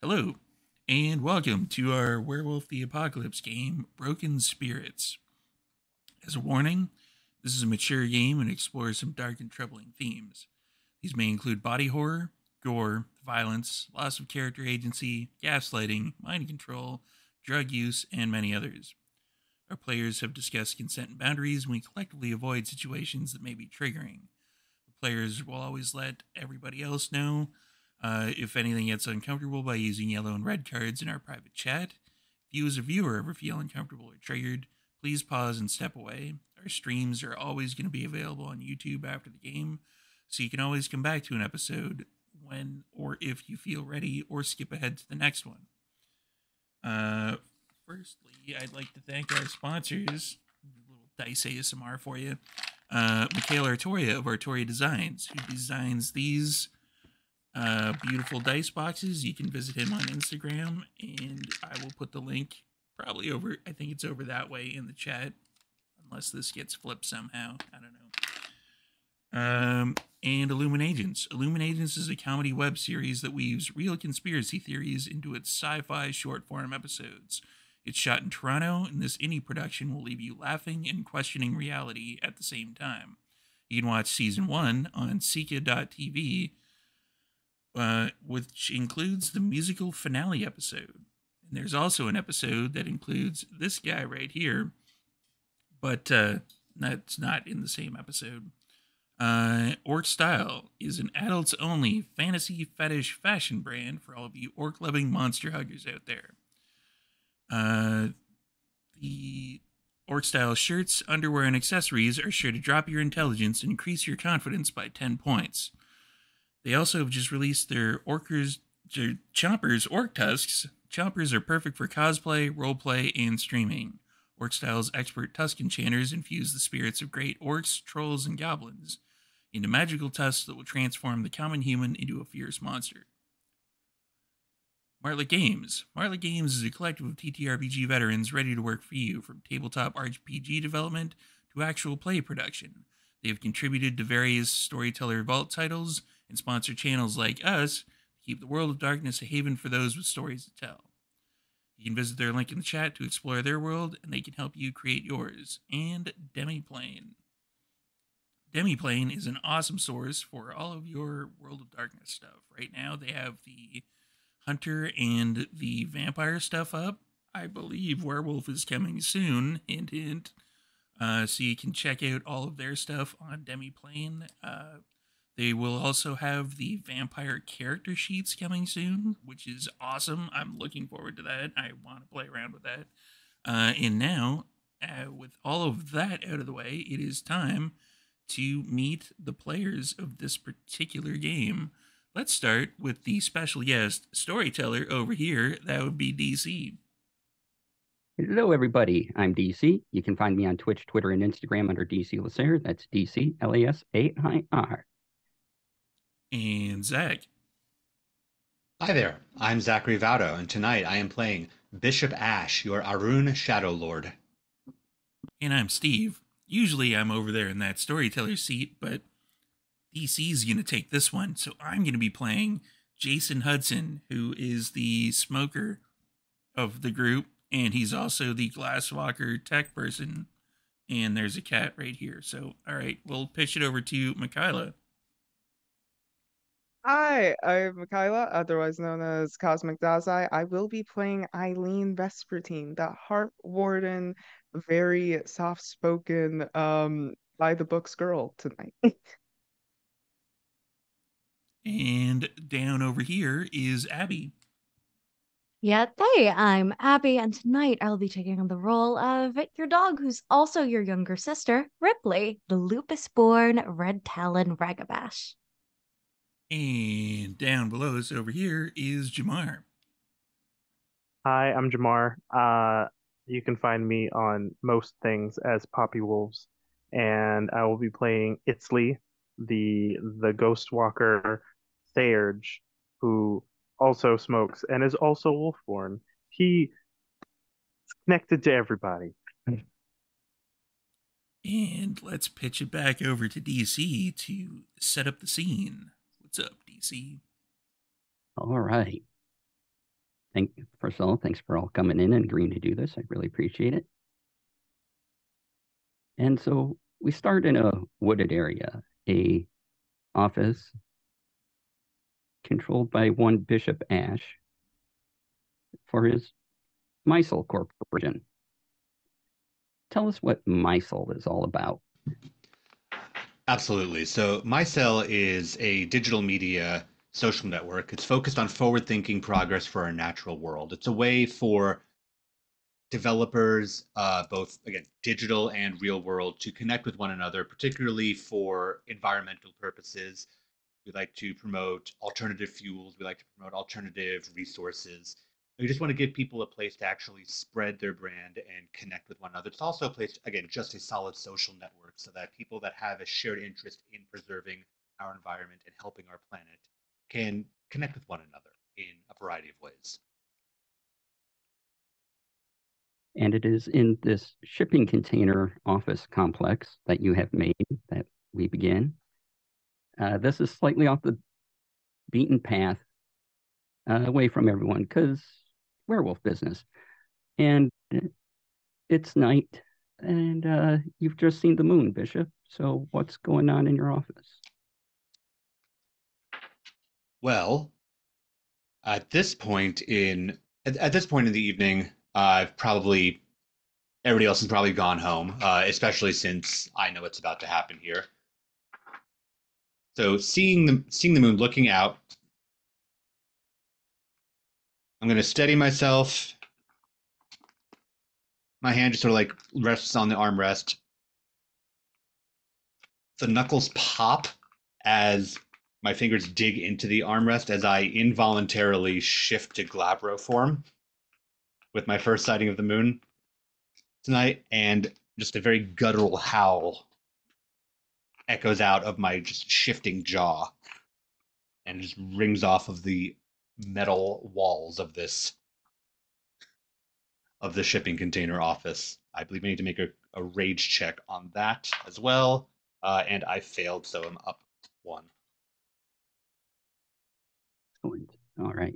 Hello, and welcome to our Werewolf the Apocalypse game, Broken Spirits. As a warning, this is a mature game and explores some dark and troubling themes. These may include body horror, gore, violence, loss of character agency, gaslighting, mind control, drug use, and many others. Our players have discussed consent and boundaries, and we collectively avoid situations that may be triggering. The players will always let everybody else know if anything gets uncomfortable by using yellow and red cards in our private chat. If you as a viewer ever feel uncomfortable or triggered, please pause and step away. Our streams are always going to be available on YouTube after the game, so you can always come back to an episode when or if you feel ready, or skip ahead to the next one. Firstly, I'd like to thank our sponsors. A little dice ASMR for you. Mikhail Artoria of Artoria Designs, who designs these beautiful dice boxes. You can visit him on Instagram, and I will put the link probably over, I think it's over that way in the chat, unless this gets flipped somehow. I don't know. And Illuminagents. Illuminagents is a comedy web series that weaves real conspiracy theories into its sci-fi short-form episodes. It's shot in Toronto, and this indie production will leave you laughing and questioning reality at the same time. You can watch Season 1 on Sika.tv, which includes the musical finale episode. And there's also an episode that includes this guy right here, but that's not in the same episode. Orc Style is an adults-only fantasy fetish fashion brand for all of you orc-loving monster huggers out there. The Orc Style shirts, underwear, and accessories are sure to drop your intelligence and increase your confidence by 10 points. They also have just released their Chompers Orc Tusks. Chompers are perfect for cosplay, roleplay, and streaming. Orc Style's expert tusk enchanters infuse the spirits of great orcs, trolls, and goblins into magical tusks that will transform the common human into a fierce monster. Martlet Games. Martlet Games is a collective of ttrpg veterans ready to work for you, from tabletop RPG development to actual play production. They have contributed to various Storyteller Vault titles and sponsor channels like us to keep the world of darkness a haven for those with stories to tell. You can visit their link in the chat to explore their world, and they can help you create yours. And Demiplane. Demiplane is an awesome source for all of your World of Darkness stuff. Right now, they have the Hunter and the Vampire stuff up. I believe Werewolf is coming soon, hint, hint. So you can check out all of their stuff on Demiplane. They will also have the vampire character sheets coming soon, which is awesome. I'm looking forward to that. I want to play around with that. And now, with all of that out of the way, it is time to meet the players of this particular game. Let's start with the special guest storyteller over here. That would be DC. Hello, everybody. I'm DC. You can find me on Twitch, Twitter, and Instagram under DC Lasair. That's DC Lasair. And Zach. Hi there, I'm Zak Vaudo, and tonight I am playing Bishop Ash, your Arun Shadow Lord. And I'm Steve. Usually I'm over there in that storyteller seat, but DC's going to take this one, so I'm going to be playing Jason Hudson, who is the smoker of the group, and he's also the Glasswalker tech person, and there's a cat right here. So, all right, we'll pitch it over to Michaela. Hi, I'm Michaela, otherwise known as Cosmic Dazai. I will be playing Eileen Vespertine, the Heart Warden, very soft-spoken, by the books girl tonight. And down over here is Abby. Yeah, hey, I'm Abby, and tonight I'll be taking on the role of your dog, who's also your younger sister, Ripley, the lupus-born Red Talon Ragabash. And down below us over here is Jamar. Hi, I'm Jamar. You can find me on most things as Poppy Wolves, and I will be playing Itzley, the Ghost Walker Sairge, who also smokes and is also Wolfborn. He is connected to everybody. And let's pitch it back over to DC to set up the scene. What's up, DC? All right. First of all, thanks for all coming in and agreeing to do this. I really appreciate it. And so we start in a wooded area, a office controlled by one Bishop Ash for his Mysel Corporation. Tell us what Mysel is all about. Absolutely. So MyCell is a digital media social network. It's focused on forward-thinking progress for our natural world. It's a way for developers, both, again, digital and real world, to connect with one another, particularly for environmental purposes. We like to promote alternative fuels. We like to promote alternative resources. We just want to give people a place to actually spread their brand and connect with one another. It's also a place, again, just a solid social network so that people that have a shared interest in preserving our environment and helping our planet can connect with one another in a variety of ways. And it is in this shipping container office complex that you have made that we begin. This is slightly off the beaten path, away from everyone, because werewolf business. And it's night, and you've just seen the moon, Bishop. So what's going on in your office? Well, at this point in the evening, everybody else has probably gone home, especially since I know what's about to happen here. So seeing the moon, looking out, I'm going to steady myself. My hand just sort of like rests on the armrest. The knuckles pop as my fingers dig into the armrest as I involuntarily shift to Glabro form with my first sighting of the moon tonight, and just a very guttural howl echoes out of my just shifting jaw and just rings off of the metal walls of the shipping container office. I believe I need to make a rage check on that as well, and I failed, so I'm up 1. All right.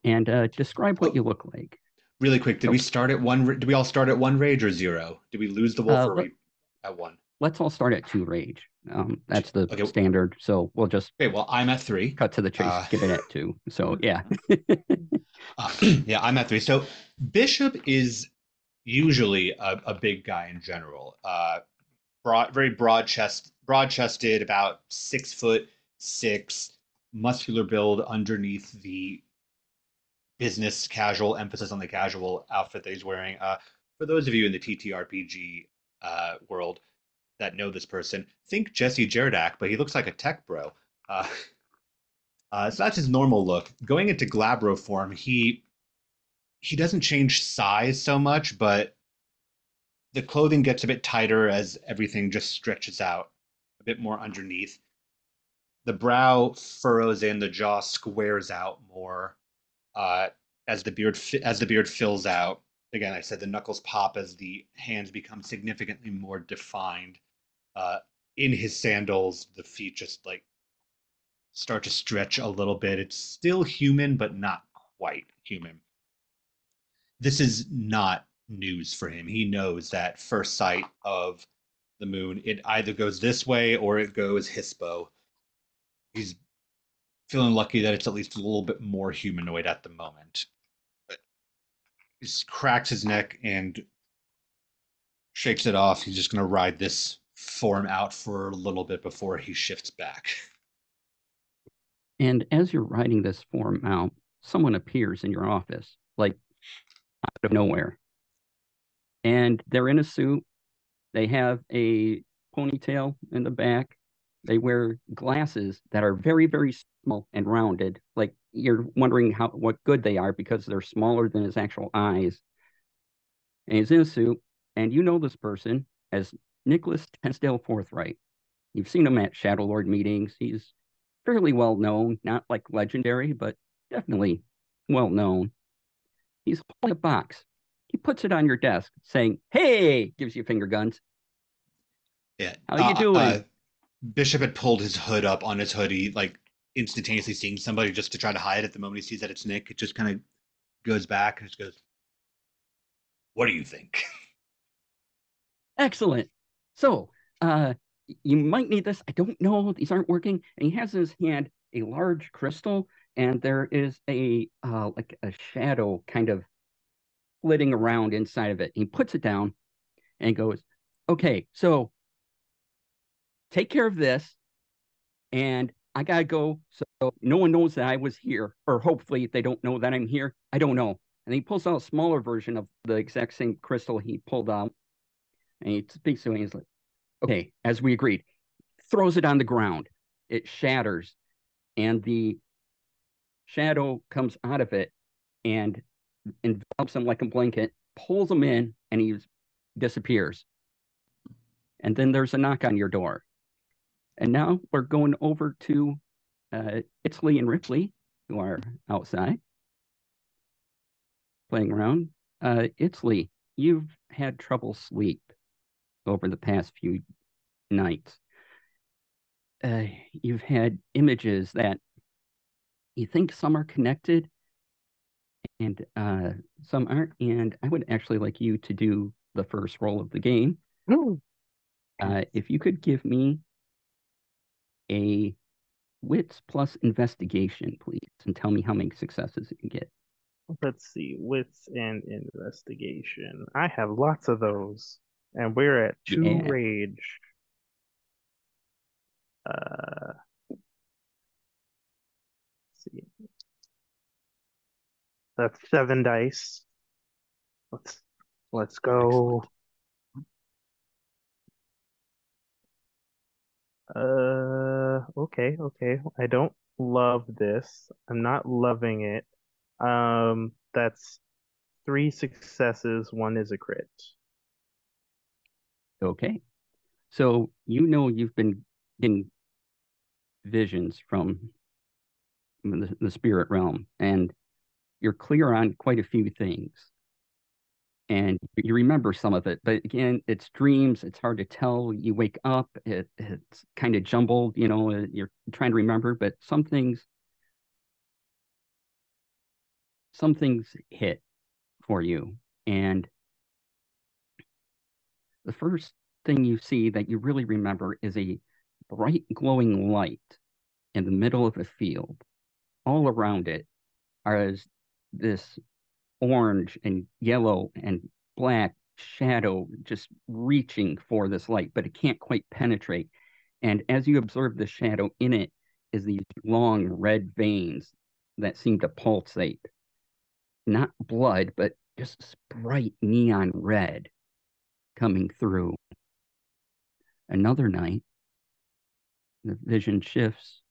And describe what you look like. Really quick, did we start at 1? Did we all start at 1 rage or 0? Did we lose the wolf, or are we at 1? Let's all start at 2 rage. That's the Okay. standard. So we'll just well, I'm at 3. Cut to the chase. Get it at 2. So yeah. Yeah, I'm at 3. So Bishop is usually a big guy in general. Very broad-chested, about 6'6", muscular build underneath the business casual, emphasis on the casual outfit that he's wearing. For those of you in the ttrpg world that know this person, think Jesse Jerdak, but he looks like a tech bro. So that's his normal look. Going into Glabro form, he doesn't change size so much, but the clothing gets a bit tighter as everything just stretches out a bit more underneath. The brow furrows in, the jaw squares out more as the beard fills out. Again, I said the knuckles pop as the hands become significantly more defined. In his sandals, the feet just like start to stretch a little bit. It's still human, but not quite human. This is not news for him. He knows that first sight of the moon, it either goes this way or it goes Hispo. He's feeling lucky that it's at least a little bit more humanoid at the moment. But he just cracks his neck and shakes it off. He's just going to ride this form out for a little bit before he shifts back. And as you're riding this form out, someone appears in your office, like out of nowhere. And they're in a suit. They have a ponytail in the back. They wear glasses that are very, very small and rounded. Like you're wondering what good they are because they're smaller than his actual eyes. And he's in a suit, and you know this person as Nicholas Tensdale Forthright. You've seen him at Shadow Lord meetings. He's fairly well known, not like legendary, but definitely well known. He's holding a box. He puts it on your desk, saying, "Hey," gives you finger guns. Yeah. How you doing? Bishop had pulled his hood up on his hoodie, like instantaneously seeing somebody just to try to hide it. The moment he sees that it's Nick, it just kind of goes back and just goes, "What do you think?" Excellent. So, you might need this. I don't know. These aren't working. And he has in his hand a large crystal, and there is a like a shadow kind of flitting around inside of it. He puts it down and he goes, "Okay, so take care of this, and I gotta go. So no one knows that I was here, or hopefully they don't know that I'm here. I don't know." And he pulls out a smaller version of the exact same crystal he pulled out, and he speaks to me. He's like, "Okay, as we agreed." Throws it on the ground. It shatters, and the shadow comes out of it and envelops him like a blanket, pulls him in, and he disappears. And then there's a knock on your door. And now we're going over to Itzley and Ripley, who are outside playing around. Itzley, you've had trouble sleep over the past few nights. You've had images that you think some are connected and some aren't. And I would actually like you to do the first roll of the game. If you could give me a wits plus investigation, please, and tell me how many successes you can get. Let's see, wits and investigation. I have lots of those, and we're at 2 Yeah. rage. Let's see. That's 7 dice. Let's go. Excellent. Okay. I don't love this. I'm not loving it. That's 3 successes, 1 is a crit. Okay. So you know you've been getting visions from the spirit realm, and you're clear on quite a few things. And you remember some of it, but again, it's dreams. It's hard to tell. You wake up, it's kind of jumbled. You're trying to remember, but some things hit for you. And the first thing you see that you really remember is a bright glowing light in the middle of a field. All around it are this orange and yellow and black shadow just reaching for this light, but it can't quite penetrate. And as you observe the shadow in it is these long red veins that seem to pulsate. Not blood, but just this bright neon red coming through. Another night, the vision shifts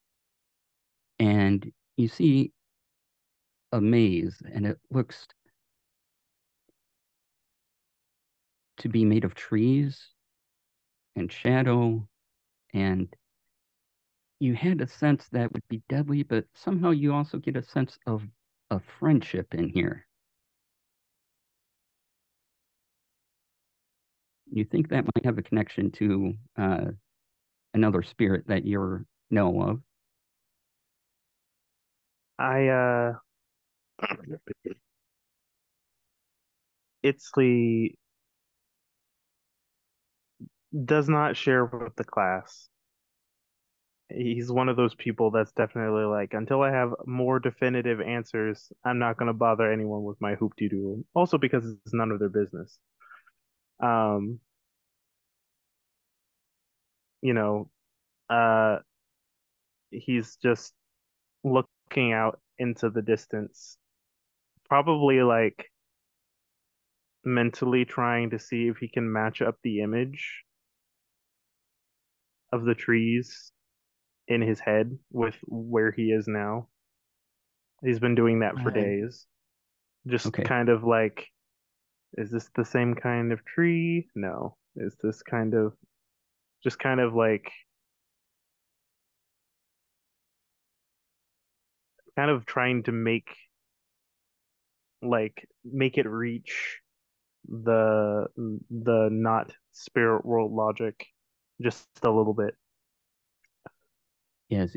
and you see a maze, and it looks to be made of trees and shadow, and you had a sense that would be deadly, but somehow you also get a sense of a friendship in here. You think that might have a connection to another spirit that you know of. Itzley does not share with the class. He's one of those people that's definitely like, until I have more definitive answers, I'm not going to bother anyone with my hoop-de-doo. Also because it's none of their business. Um, you know, he's just looking out into the distance, probably like mentally trying to see if he can match up the image of the trees in his head with where he is now. He's been doing that for days. Just Okay. kind of like, is this the same kind of tree? No. Is this just kind of like, kind of trying to make it reach the not spirit world logic just a little bit. Yes,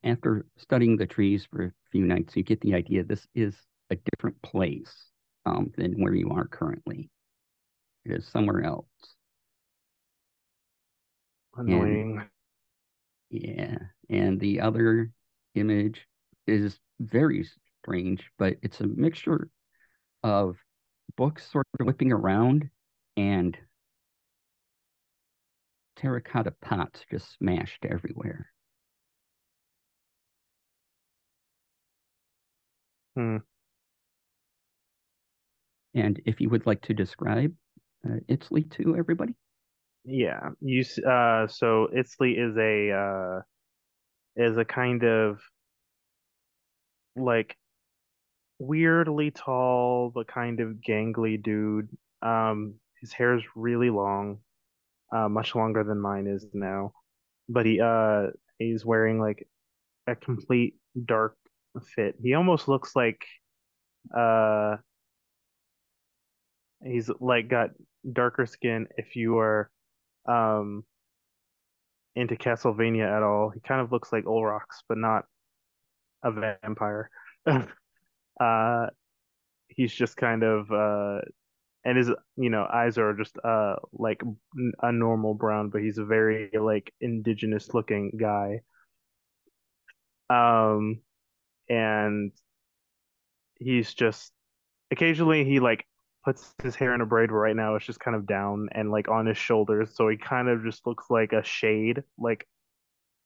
after studying the trees for a few nights, you get the idea this is a different place than where you are currently. It is somewhere else. Annoying. And the other image is very strange, but it's a mixture of books sort of whipping around and terracotta pots just smashed everywhere. Hmm. And if you would like to describe Itzley to everybody. Yeah. So Itzley is a kind of like weirdly tall but kind of gangly dude. His hair is really long, much longer than mine is now. But he's wearing like a complete dark fit. He almost looks like uh he's like got darker skin if you are um into Castlevania at all. He kind of looks like Olrox, but not a vampire. uh he's just kind of and his eyes are just like a normal brown, but he's a very like indigenous looking guy. Um and he's just occasionally he like puts his hair in a braid, but right now it's just kind of down and like on his shoulders, so he kind of just looks like a shade, like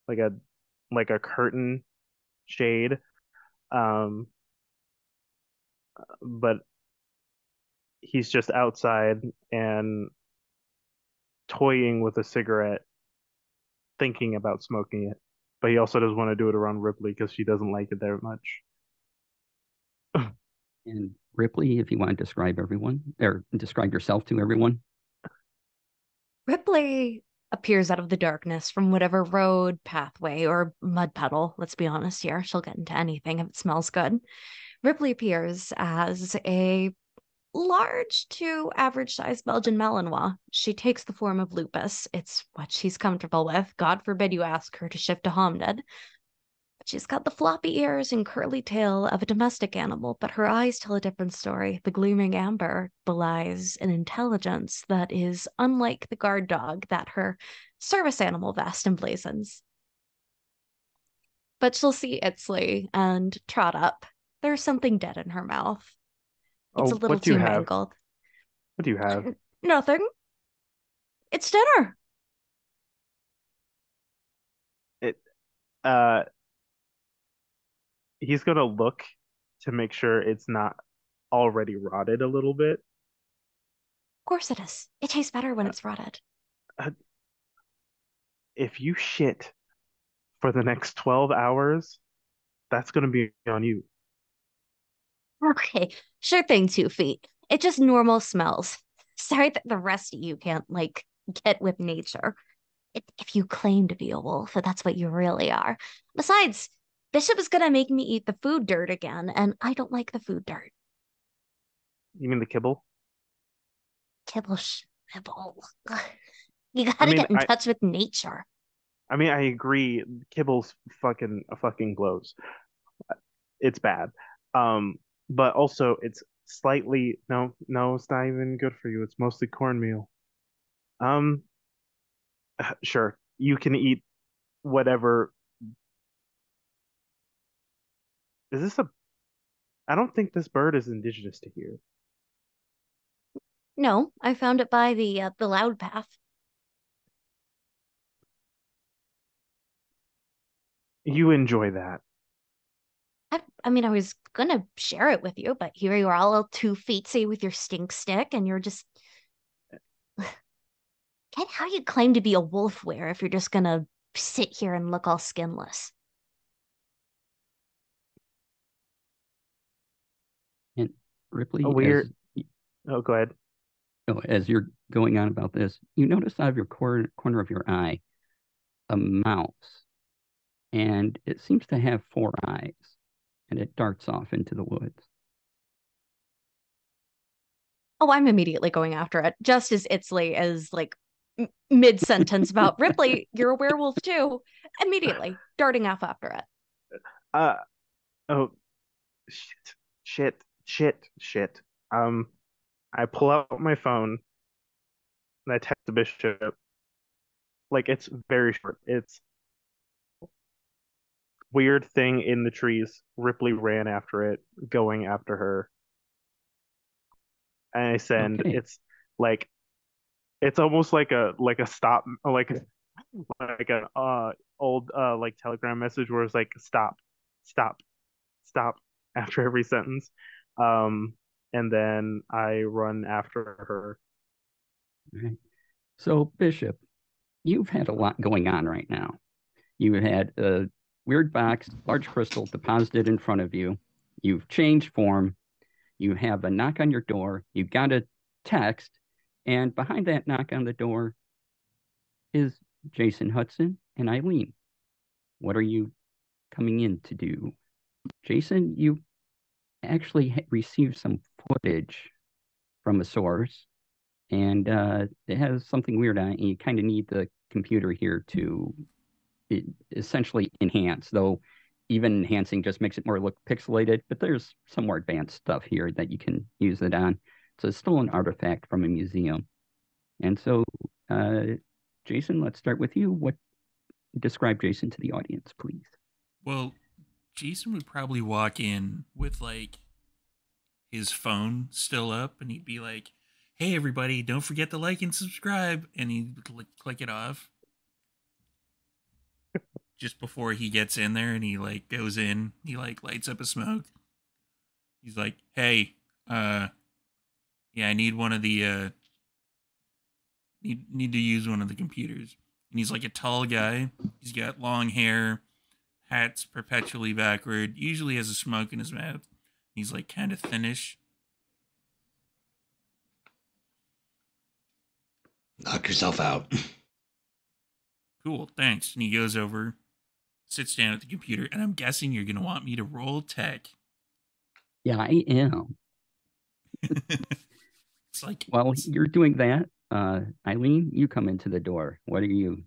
a like a curtain shade. Um but he's just outside and toying with a cigarette, thinking about smoking it. But he also doesn't want to do it around Ripley because she doesn't like it that much. And Ripley, if you want to describe everyone or describe yourself to everyone. Ripley appears out of the darkness from whatever road, pathway, or mud puddle. Let's be honest here. She'll get into anything if it smells good. Ripley appears as a large to average sized Belgian Malinois. She takes the form of Lupus. It's what she's comfortable with. God forbid you ask her to shift to Homnid. She's got the floppy ears and curly tail of a domestic animal, but her eyes tell a different story. The gleaming amber belies an intelligence that is unlike the guard dog that her service animal vest emblazons. But she'll see Itzley and trot up. There's something dead in her mouth. It's a little what do you too have? mangled. What do you have? Nothing. It's dinner. It uh he's gonna look to make sure it's not already rotted a little bit. Of course it is. It tastes better when Uh, it's rotted. uh, if you shit for the next 12 hours, that's gonna be on you. Okay, sure thing, 2 feet. It just normal smells. Sorry that the rest of you can't, like, get with nature. If you claim to be a wolf, that's what you really are. Besides, Bishop is gonna make me eat the food dirt again, and I don't like the food dirt. You mean the kibble? Kibble schmibble. You I gotta mean, get in touch with nature. I agree. Kibble's fucking blows. It's bad. Um, but also it's slightly no, it's not even good for you. It's mostly cornmeal. Um, sure, you can eat whatever. Is this a? I don't think this bird is indigenous to here. No, I found it by the loud path. You enjoy that. I mean, I was gonna share it with you, but here you are all 2 feet with your stink stick, and you're just get how you claim to be a wolf wear if you're just gonna sit here and look all skinless. And Ripley, Weird. Oh, go ahead. as you're going on about this, you notice out of your corner of your eye a mouse, and it seems to have 4 eyes, and it darts off into the woods. Oh, I'm immediately going after it, just as Itzley is like mid-sentence about Ripley, you're a werewolf too. Immediately darting off after it. Uh oh, shit. shit. I pull out my phone and I text the bishop. Like, it's very short. It's weird thing in the trees. Ripley ran after it, going after her. And I send, Okay. like, it's almost like a stop, like an old like telegram message where it's like stop, stop, stop after every sentence. And then I run after her. All right. So, Bishop, you've had a lot going on right now. You had a weird box, large crystal deposited in front of you. You've changed form. You have a knock on your door. You got a text. And behind that knock on the door is Jason Hudson and Eileen. What are you coming in to do? Jason, you actually received some footage from a source, and it has something weird on it. And you kind of need the computer here to essentially enhance, though even enhancing just makes it more look pixelated, but there's some more advanced stuff here that you can use it on. So it's still an artifact from a museum. And so, Jason, let's start with you. Describe Jason to the audience, please. Well, Jason would probably walk in with like his phone still up, and he'd be like, "Hey, everybody, don't forget to like and subscribe," and he'd click it off just before he gets in there, and he like goes in, he like lights up a smoke. He's like, "Hey, yeah, I need one of the need to use one of the computers." And he's like a tall guy. He's got long hair, hat's perpetually backward, usually has a smoke in his mouth. He's like kind of thinnish. Knock yourself out. Cool, thanks. And he goes over, sits down at the computer, and I'm guessing you're going to want me to roll tech. Yeah, I am. It's like, while you're doing that, Eileen, you come into the door. What are you?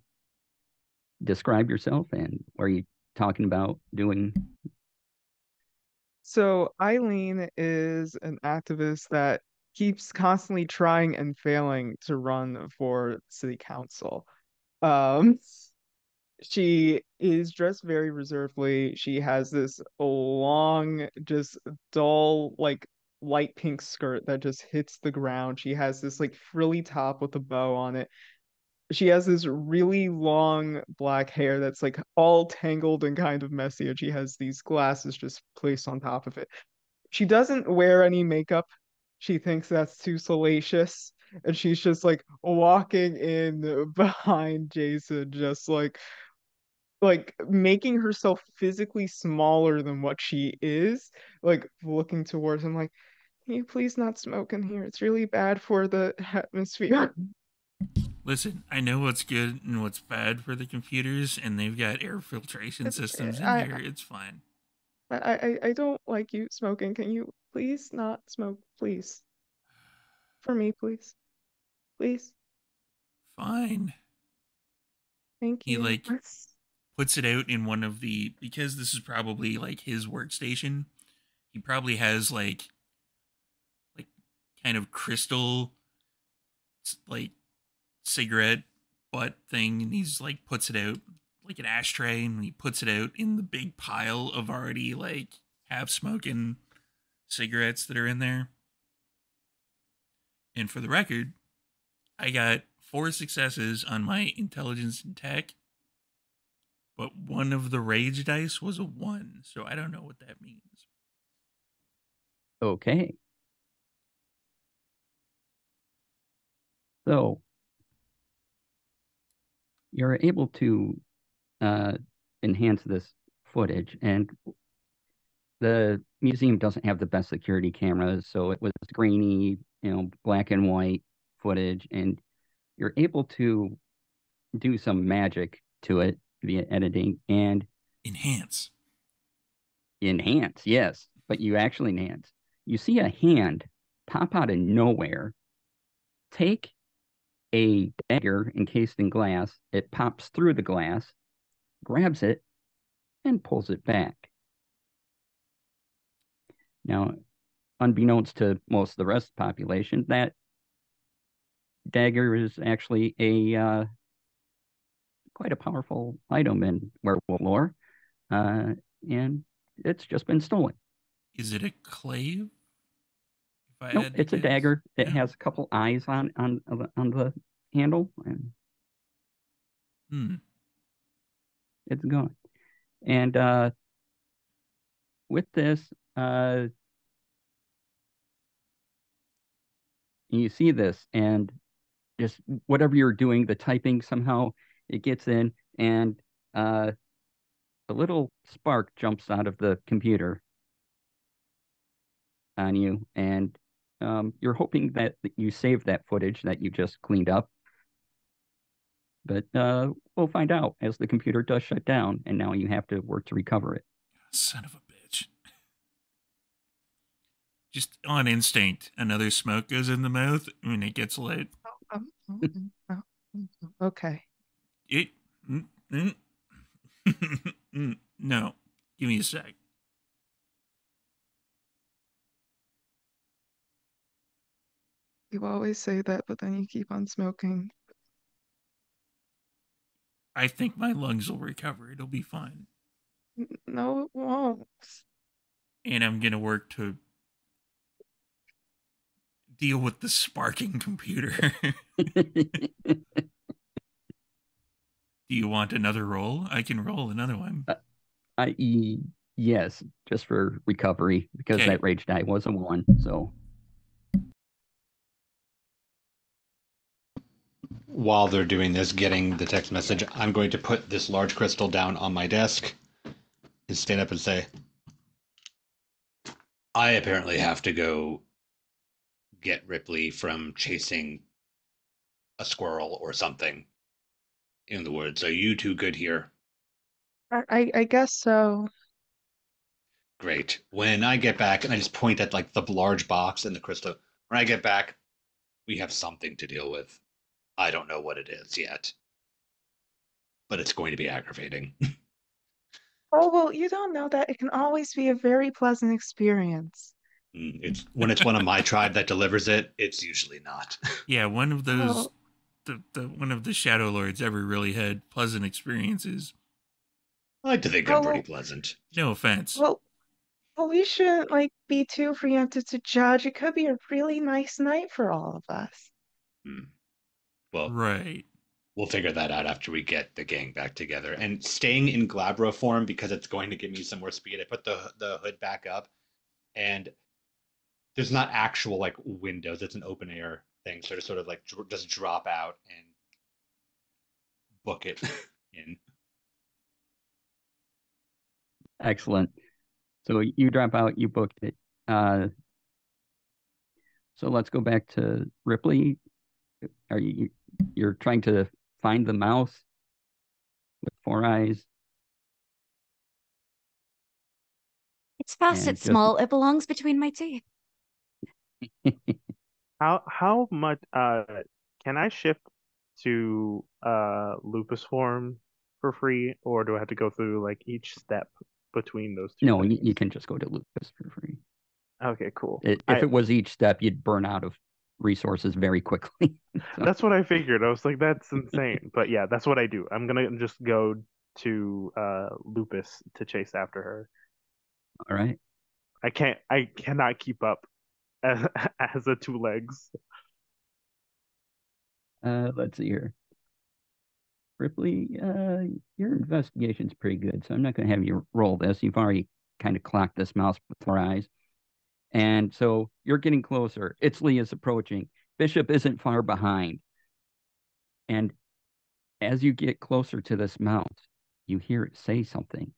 Describe yourself, and what are you talking about doing? So Eileen is an activist that keeps constantly trying and failing to run for city council. Um, she is dressed very reservedly. She has this long, just dull, like light pink skirt that just hits the ground. She has this like frilly top with a bow on it. She has this really long black hair that's like all tangled and kind of messy, and she has these glasses just placed on top of it. She doesn't wear any makeup. She thinks that's too salacious, and she's just like walking in behind Jason, just like making herself physically smaller than what she is, like looking towards him like, can you please not smoke in here? It's really bad for the atmosphere. listen, I know what's good and what's bad for the computers, and they've got air filtration systems in I, here. It's fine. I don't like you smoking. Can you please not smoke, please? For me, please. Please. Fine. Thank He you. like puts it out in one of the, because this is probably like his workstation. He probably has like kind of crystal like cigarette butt thing, and he's like puts it out like an ashtray, and he puts it out in the big pile of already like half smoking cigarettes that are in there. And for the record, I got 4 successes on my intelligence and tech, but one of the rage dice was a 1, so I don't know what that means. Okay. So you're able to enhance this footage, and the museum doesn't have the best security cameras, so it was grainy, black and white footage, and you're able to do some magic to it via editing and Enhance. yes, but you actually enhance. You see a hand pop out of nowhere, take a dagger encased in glass, it pops through the glass, grabs it, and pulls it back. Now, unbeknownst to most of the rest of the population, that dagger is actually a quite a powerful item in werewolf lore, and it's just been stolen. Is it a clave? If I Nope, had to it's a guess? dagger. It Oh. has a couple eyes on the handle, and it's gone. And with this, you see this, and just whatever you're doing, the typing somehow it gets in, and a little spark jumps out of the computer on you, and you're hoping that you saved that footage that you just cleaned up. But we'll find out as the computer does shut down, and now you have to work to recover it. Son of a bitch. Just on instinct, another smoke goes in the mouth when it gets lit. Okay. It. No. Give me a sec. You always say that, but then you keep on smoking. I think my lungs will recover. It'll be fine. No, it won't. And I'm going to work to deal with the sparking computer. Do you want another roll? I can roll another one. Yes, just for recovery, because Okay. that rage die was a 1, so. While they're doing this, getting the text message, I'm going to put this large crystal down on my desk and stand up and say, I apparently have to go get Ripley from chasing a squirrel or something in the woods. Are you two good here? I guess so. Great. When I get back, and I just point at like the large box and the crystal, when I get back, we have something to deal with. I don't know what it is yet, but it's going to be aggravating. Oh, well, you don't know that. It can always be a very pleasant experience. It's when it's one of my tribe that delivers it, it's usually not. Yeah, one of those, Oh, one of the Shadow Lords ever really had pleasant experiences. I like to think I'm pretty oh, pleasant. No offense. well, we shouldn't like be too preemptive to judge. It could be a really nice night for all of us. Well, Right. we'll figure that out after we get the gang back together. And staying in Glabro form, because it's going to give me some more speed, I put the hood back up, and there's not actual like windows. It's an open air thing, so to sort of like just drop out and book it in. Excellent. So you drop out, you booked it. So let's go back to Ripley. You're trying to find the mouse with 4 eyes? It's fast, And it's small, it belongs between my teeth. How much can I shift to lupus form for free, or do I have to go through like each step between those two No, things? you can just go to Lupus for free. Okay, cool. If it was each step, you'd burn out of resources very quickly. So, That's what I figured. I was like, that's insane. But yeah, that's what I do. I'm gonna just go to Lupus to chase after her. all right. I cannot keep up as a 2 legs. Let's see here. Ripley, your investigation's pretty good, so I'm not going to have you roll this. You've already kind of clocked this mouse with 4 eyes. And so you're getting closer. Itzley is approaching. Bishop isn't far behind. And as you get closer to this mouse, you hear it say something.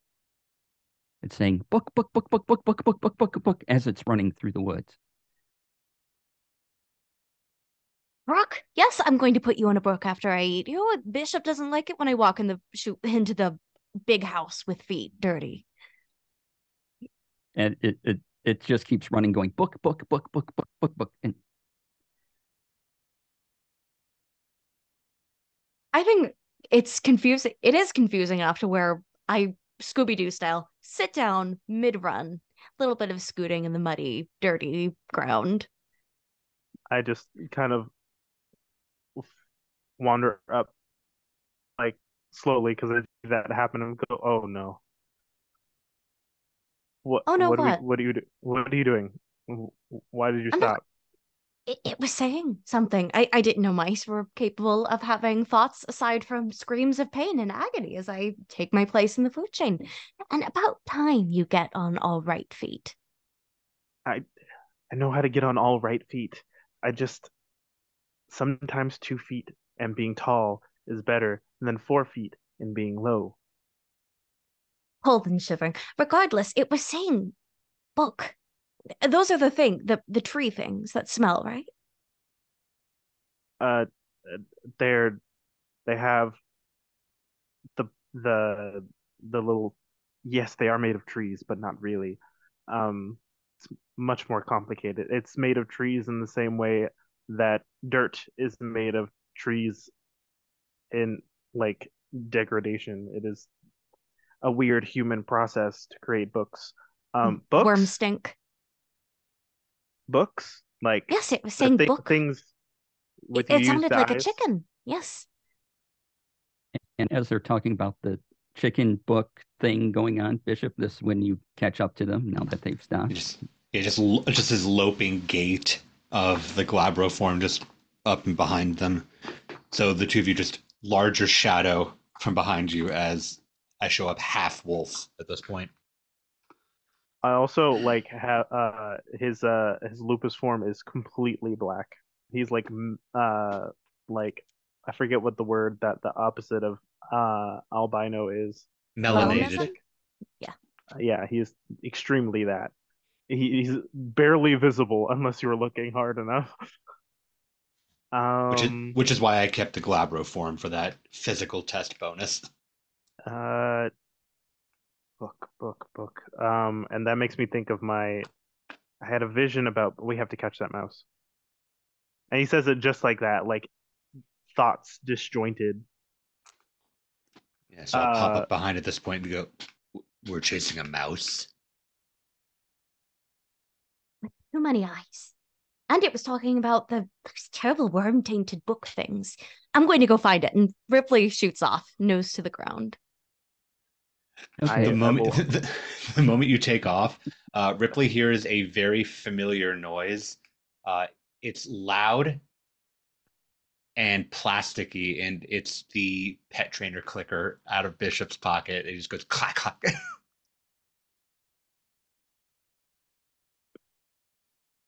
It's saying book, book, book, book, book, book, book, book, book, book, as it's running through the woods. Rock, yes, I'm going to put you in a book after I eat you. Bishop doesn't like it when I walk into the big house with feet dirty. And it just keeps running, going book, book, book, book, book, book, book. And I think it's confusing. It is confusing enough to where I, Scooby-Doo style, sit down mid-run little bit of scooting in the muddy, dirty ground. I just kind of wander up like slowly because I see that happen and go, oh no. Oh no, what? What are you doing? Why did you I'm not. stop? It was saying something. I didn't know mice were capable of having thoughts aside from screams of pain and agony as I take my place in the food chain. And about time you get on all right feet. I I know how to get on all right feet. I just sometimes 2 feet and being tall is better than 4 feet and being low. Cold and shivering. Regardless, it was saying book. Those are the tree things that smell, right? Uh, they're they have the the the little yes, they are made of trees, but not really. It's much more complicated. It's made of trees in the same way that dirt is made of trees in like degradation. It is a weird human process to create books. Worm Books, stink. books, like Yes, it was saying book. things with It used sounded like a eyes. chicken. Yes. And as they're talking about the chicken book thing going on, Bishop, this is when you catch up to them now that they've stopped. Just this loping gait of the Glabro form just up and behind them. So the two of you just larger shadow from behind you as I show up half wolf at this point. I also like have his lupus form is completely black. He's like I forget what the word that the opposite of albino is. Melanated. Yeah. Yeah, he's extremely that. He's barely visible unless you're looking hard enough. Which is why I kept the Glabro form for that physical test bonus. uh book. And that makes me think of I had a vision about we have to catch that mouse. And he says it just like that, like thoughts disjointed. Yeah, so I'll pop up behind at this point and go, we're chasing a mouse. Too many eyes. And it was talking about those terrible worm-tainted book things. I'm going to go find it. And Ripley shoots off, nose to the ground. Okay. The moment you take off, Ripley hears a very familiar noise. It's loud and plasticky, and it's the pet trainer clicker out of Bishop's pocket. It just goes clack clack.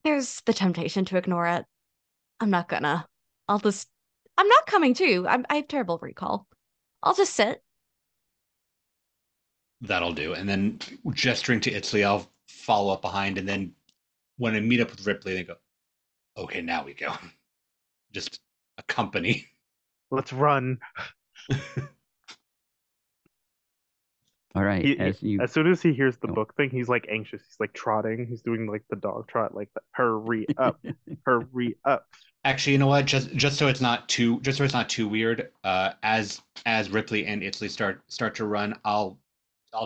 There's the temptation to ignore it. I'm not gonna. I'm not coming too. I have terrible recall. I'll just sit. That'll do. And then gesturing to Itzley, I'll follow up behind, and then when I meet up with Ripley, they go, okay, now we go. Just a company. Let's run. All right. As soon as he hears the book thing, he's like anxious. He's like trotting. He's doing like the dog trot, like the hurry up, hurry up. Actually, you know what? Just so it's not too weird. As Ripley and Itzley start to run, I'll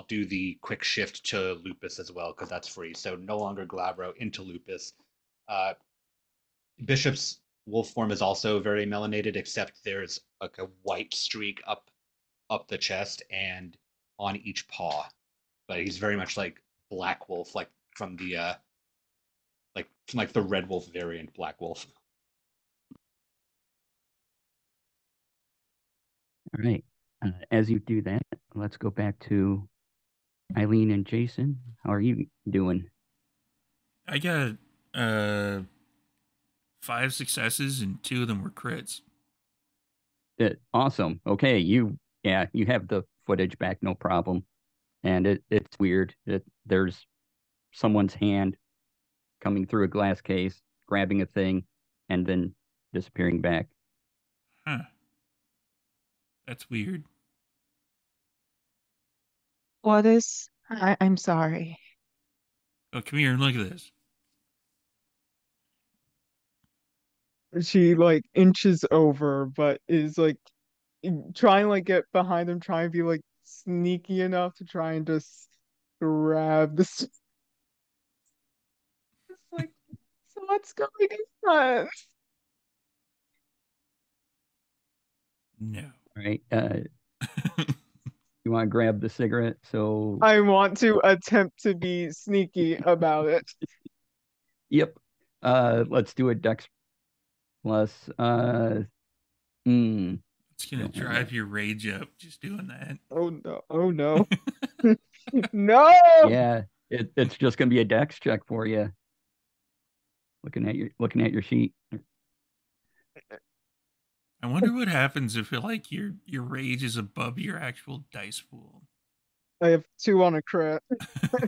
do the quick shift to Lupus as well because that's free. So no longer Glabro into Lupus. Bishop's wolf form is also very melanated, except there's like a white streak up the chest and on each paw. But he's very much like Black Wolf, like from the like the Red Wolf variant Black Wolf. All right. As you do that, let's go back to Eileen and Jason. How are you doing? I got 5 successes and 2 of them were crits. Awesome. Okay, you have the footage back, no problem. And it's weird that there's someone's hand coming through a glass case, grabbing a thing, and then disappearing back. Huh. That's weird. What is? I'm sorry. Oh, come here and look at this. She like inches over, but is like trying to like get behind him, trying to be like sneaky enough to try and just grab this. What's going on? No. All right. You want to grab the cigarette? So, I want to attempt to be sneaky about it. yep. Let's do a Dex plus. It's gonna drive your rage up just doing that. Oh no! Oh no! No! Yeah, it's just gonna be a Dex check for you. Looking at your sheet. I wonder what happens if like your rage is above your actual dice pool. I have 2 on a crit.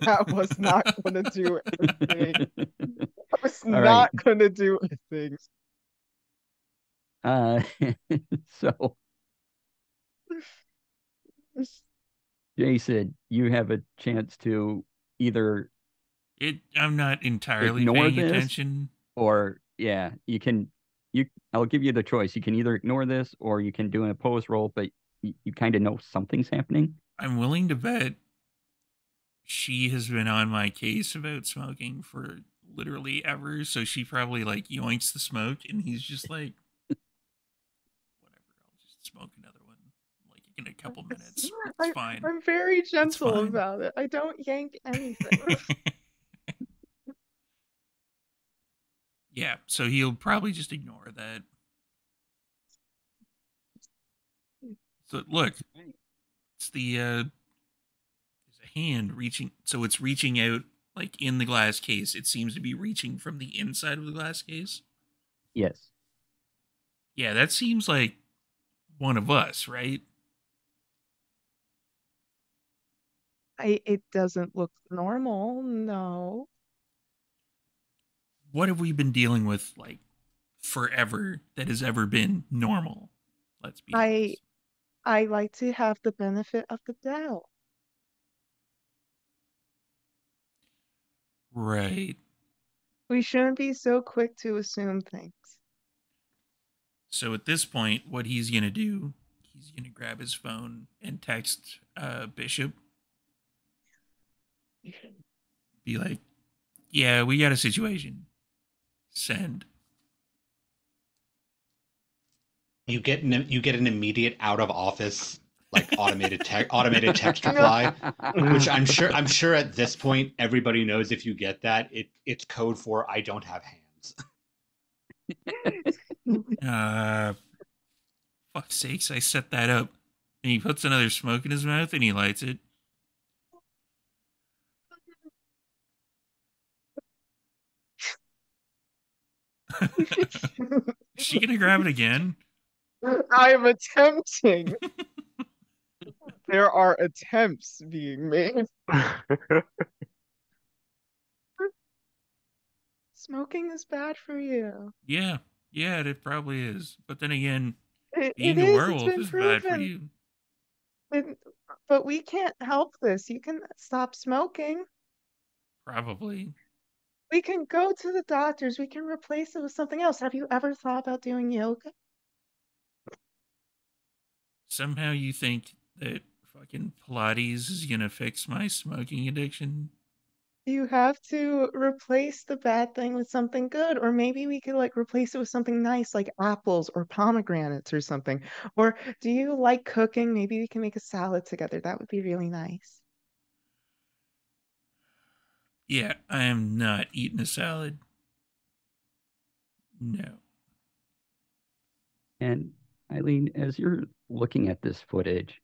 That was not gonna do anything. I was All not right. gonna do anything. So Jason, you have a chance to either I'm not entirely ignore paying this, attention. or yeah, I'll give you the choice. You can either ignore this or you can do an opposed roll, but you kind of know something's happening. I'm willing to bet she has been on my case about smoking for literally ever, so she probably like yoinks the smoke and he's just like, whatever, I'll just smoke another one like in a couple minutes. It's fine. I'm very gentle fine. about it. I don't yank anything. Yeah, so he'll probably just ignore that. So look, it's there's a hand reaching, so it's reaching out like in the glass case. It seems to be reaching from the inside of the glass case. Yes. Yeah, that seems like one of us, right? It doesn't look normal, no. What have we been dealing with like forever that has ever been normal? Let's be honest. I like to have the benefit of the doubt. Right. We shouldn't be so quick to assume things. So at this point, what he's going to do, he's going to grab his phone and text Bishop. Be like, yeah, we got a situation. Send. You get an immediate out of office like automated text reply, which I'm sure at this point everybody knows if you get that it's code for I don't have hands. Fuck's sakes, I set that up. And he puts another smoke in his mouth and he lights it. Is she gonna grab it again? I'm attempting. There are attempts being made. Smoking is bad for you. Yeah, it probably is. But then again, It being a is, it's werewolf been is bad for proven. you. But we can't help this. You can stop smoking. Probably. We can go to the doctors. We can replace it with something else. Have you ever thought about doing yoga? Somehow you think that fucking Pilates is gonna fix my smoking addiction? You have to replace the bad thing with something good, or maybe we could like replace it with something nice like apples or pomegranates or something. Or do you like cooking? Maybe we can make a salad together. That would be really nice. Yeah, I am not eating a salad. No. And Eileen, as you're looking at this footage,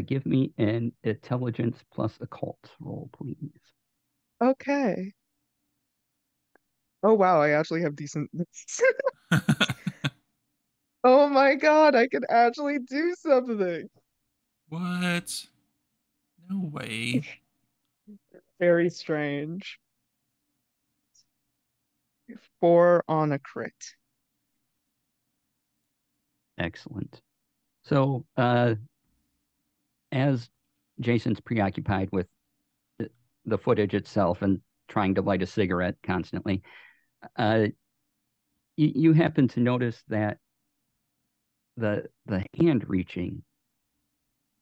give me an intelligence plus occult roll, please. Okay. Oh wow, I actually have decent. Oh my God, I can actually do something. What? No way. Very strange. 4 on a crit. Excellent. So, as Jason's preoccupied with the footage itself and trying to light a cigarette constantly, you happen to notice that the hand reaching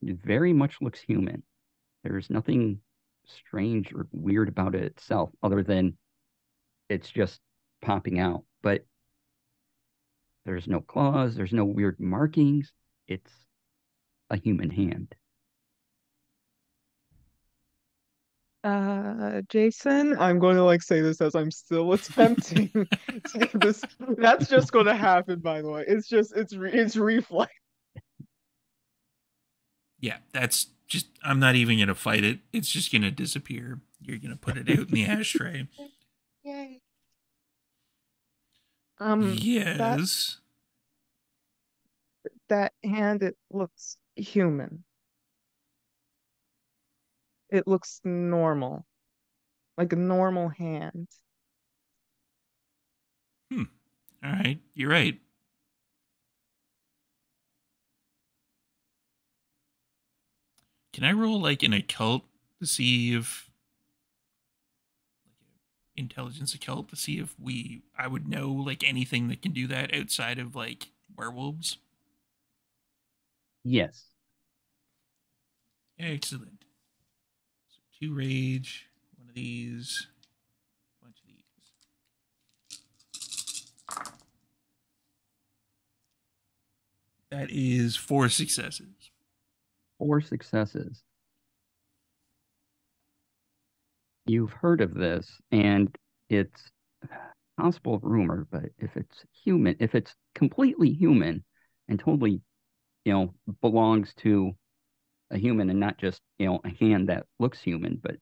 very much looks human. There's nothing strange or weird about it itself, other than it's just popping out, but there's no claws, there's no weird markings. It's a human hand. Jason, I'm going to like say this as I'm still attempting to get this. That's just going to happen, by the way. It's reflex. Yeah, that's just, I'm not even going to fight it. It's just going to disappear. You're going to put it out in the ashtray. Yay. Yes. That hand, it looks human. It looks normal, like a normal hand. All right, you're right. Can I roll like an occult to see if intelligence occult to see if I would know like anything that can do that outside of like werewolves? Yes. Excellent. So 2 rage, one of these, a bunch of these. That is 4 successes. 4 successes. You've heard of this, and it's possible rumor, but if it's human, if it's completely human and totally, belongs to a human and not just, a hand that looks human, but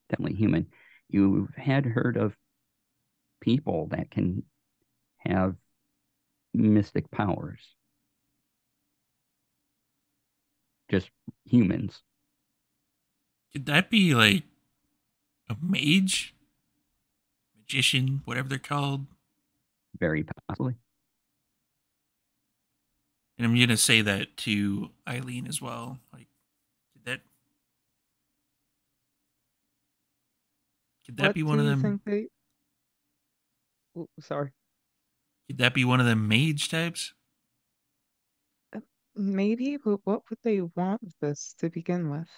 definitely human, you've heard of people that can have mystic powers. Just humans. Could that be like a mage? Magician, whatever they're called? Very possibly. And I'm going to say that to Eileen as well. Like, could that What be one do of you them? think they... Ooh, sorry. Could that be one of them mage types? Maybe, but what would they want with this to begin with?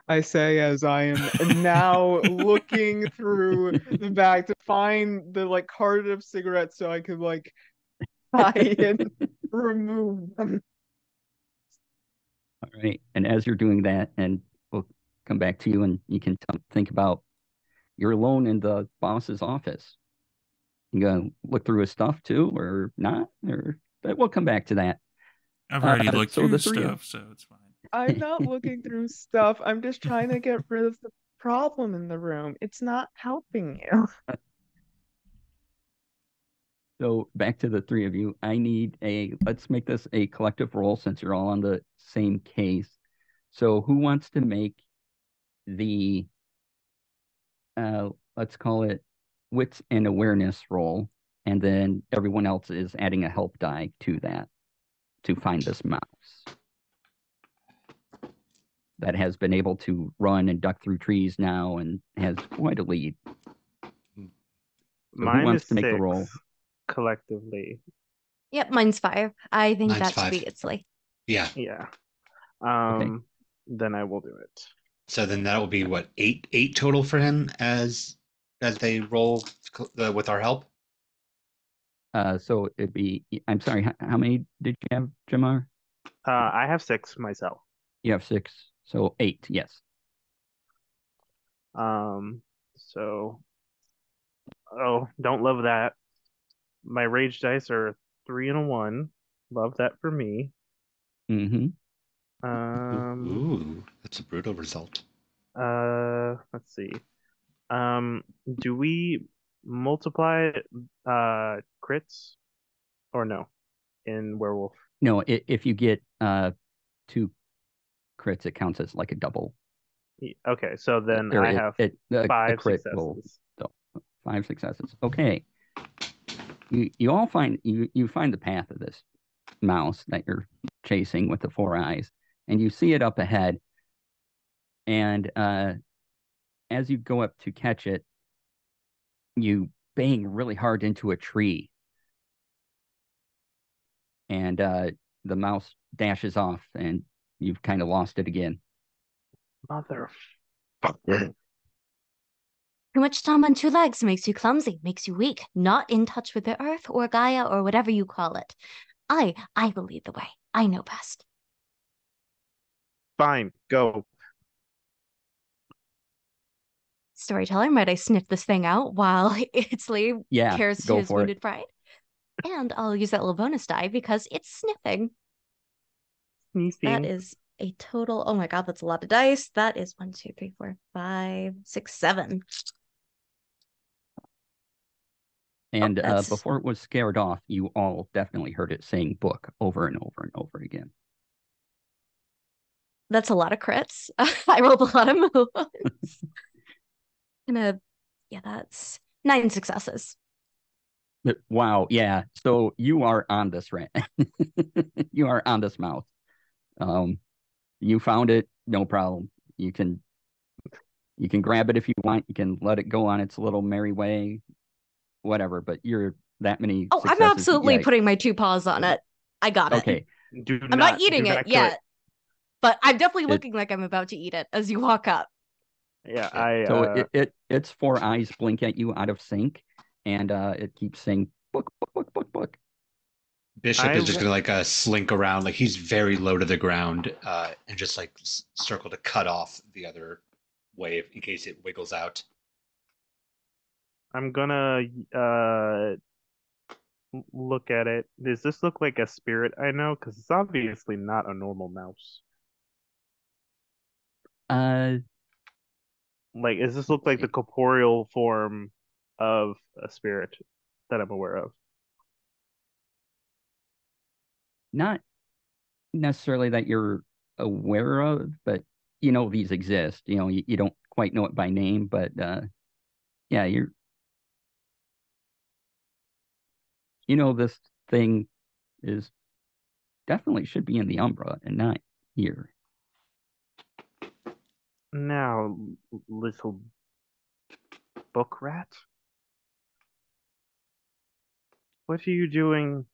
I say as I am now looking through the bag to find the like carton of cigarettes so I could like try and remove them. All right. And as you're doing that, and we'll come back to you and you can think about you're alone in the boss's office. You gonna look through his stuff too, or not? But we'll come back to that. I've already looked so through the stuff, so it's fine. I'm not looking through stuff. I'm just trying to get rid of the problem in the room. It's not helping you. So back to the 3 of you. I need let's make this a collective roll since you're all on the same case. So who wants to make the, let's call it wits and awareness roll, and then everyone else is adding a help die to that to find this mouse that has been able to run and duck through trees now and has quite a lead. So Mine who wants is to make the 6 roll? collectively. Yep, mine's 5. I think Mine's that should 5. be Itzley. Yeah. Yeah. Okay. Then I will do it. So then that will be what, eight total for him as they roll with our help. So it'd be, I'm sorry, how many did you have, Jamar? I have 6 myself. You have 6, so 8, yes. So, don't love that. My rage dice are a 3 and a 1. Love that for me. Mm-hmm. Ooh, that's a brutal result. Let's see. Do we multiply crits or no in werewolf? No, if you get 2 crits, it counts as like a double. Okay, so then Or I have a 5 crit successes. will, so 5 successes. Okay. You all find you find the path of this mouse that you're chasing with the 4 eyes, and you see it up ahead. And as you go up to catch it, you bang really hard into a tree, and the mouse dashes off, and you've kind of lost it again. Motherfucker. Too much time on two legs makes you clumsy, makes you weak, not in touch with the earth or Gaia or whatever you call it. I will lead the way. I know best. Fine, go. Storyteller, might I sniff this thing out while Itzley Yeah, cares to go his for it. wounded pride? And I'll use that little bonus die because it's sniffing. That Sneezing. is a total. Oh my god, that's a lot of dice. That is 1, 2, 3, 4, 5, 6, 7. And that's- before it was scared off, you all definitely heard it saying book over and over and over again. That's a lot of crits. I rolled a lot of moves. Yeah, that's 9 successes. Wow, yeah. So you are on this rat. You are on this mouse. You found it, no problem. You can grab it if you want. You can let it go on its little merry way, whatever. But you're that many. Oh, I'm successes, absolutely yeah. putting my 2 paws on it. I got it. Okay. I'm not eating do it not kill yet, but I'm definitely looking like I'm about to eat it as you walk up. Yeah, So its 4 eyes blink at you out of sync, and it keeps saying book, book, book, book, book. Bishop is just gonna like slink around, like he's very low to the ground, and just like circle to cut off the other wave in case it wiggles out. I'm gonna look at it. Does this look like a spirit I know? Because it's obviously not a normal mouse. Like, does this look like the corporeal form of a spirit that I'm aware of? Not necessarily that you're aware of, but you know these exist. You know, you don't quite know it by name, but yeah, you know this thing is definitely should be in the Umbra and not here. Now, little book rat, what are you doing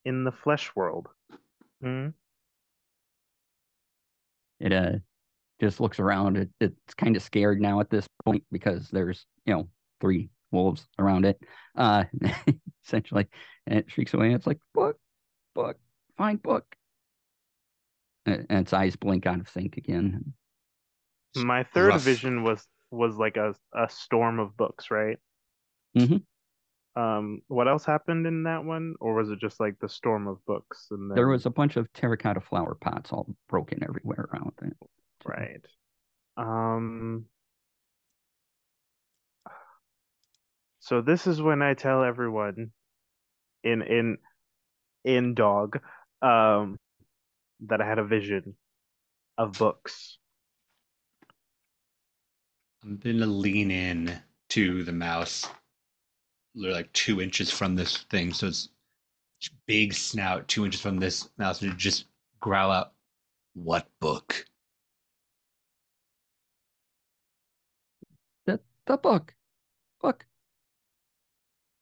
in the flesh world? Hmm? It just looks around. It's kind of scared now at this point because there's 3 wolves around it, essentially, and it shrieks away. It's like book, book, find book, and its eyes blink out of sync again. My third Gruff. vision was like a storm of books, right? Mm-hmm. What else happened in that one, or was it just like the storm of books? And then There was a bunch of terracotta flower pots all broken everywhere around it. right. So this is when I tell everyone in dog that I had a vision of books. I'm gonna lean in to the mouse. They're like 2 inches from this thing, so it's big snout, 2 inches from this mouse, and just growl out, "What book?" The book.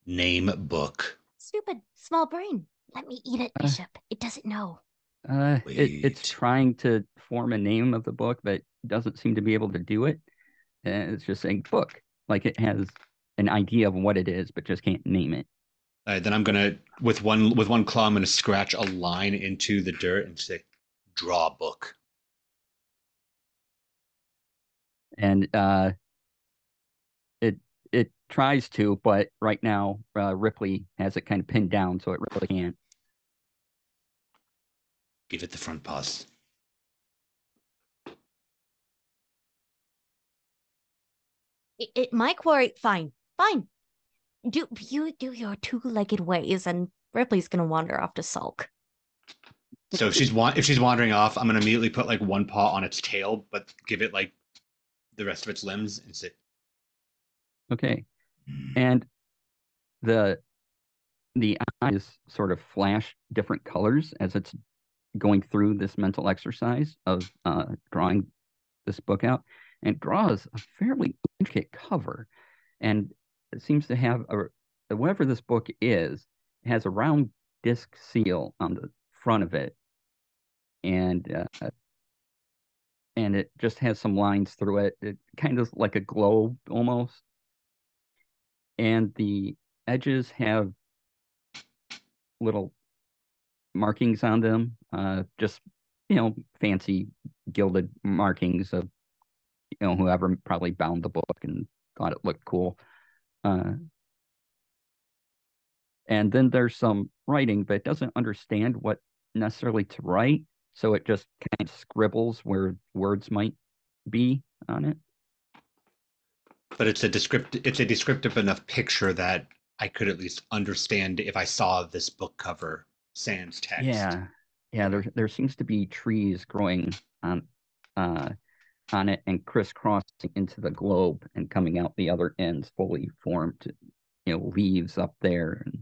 Name book. Stupid small brain. Let me eat it, Bishop. It doesn't know. It's trying to form a name of the book, but doesn't seem to be able to do it. And it's just saying book, like it has an idea of what it is, but just can't name it. All right, then I'm gonna with one claw, I'm gonna scratch a line into the dirt and say, "Draw book." And it tries to, but right now Ripley has it kind of pinned down, so it really can't. Give it the front paws. It might worry. Fine. Do you do your 2-legged ways, and Ripley's gonna wander off to sulk. So if she's wandering off, I'm gonna immediately put like one paw on its tail, but give it like the rest of its limbs and say, Okay. And the eyes sort of flash different colors as it's going through this mental exercise of drawing this book out, and draws a fairly intricate cover, and it seems to have whatever this book is, it has a round disc seal on the front of it, and and it just has some lines through it. It kind of like a globe almost. And the edges have little markings on them, just, fancy gilded markings of, whoever probably bound the book and thought it looked cool. And then there's some writing, but it doesn't understand what necessarily to write. So it just kind of scribbles where words might be on it. But it's a descriptive enough picture that I could at least understand if I saw this book cover sans text. Yeah. There seems to be trees growing on it and crisscrossing into the globe and coming out the other ends fully formed, leaves up there. And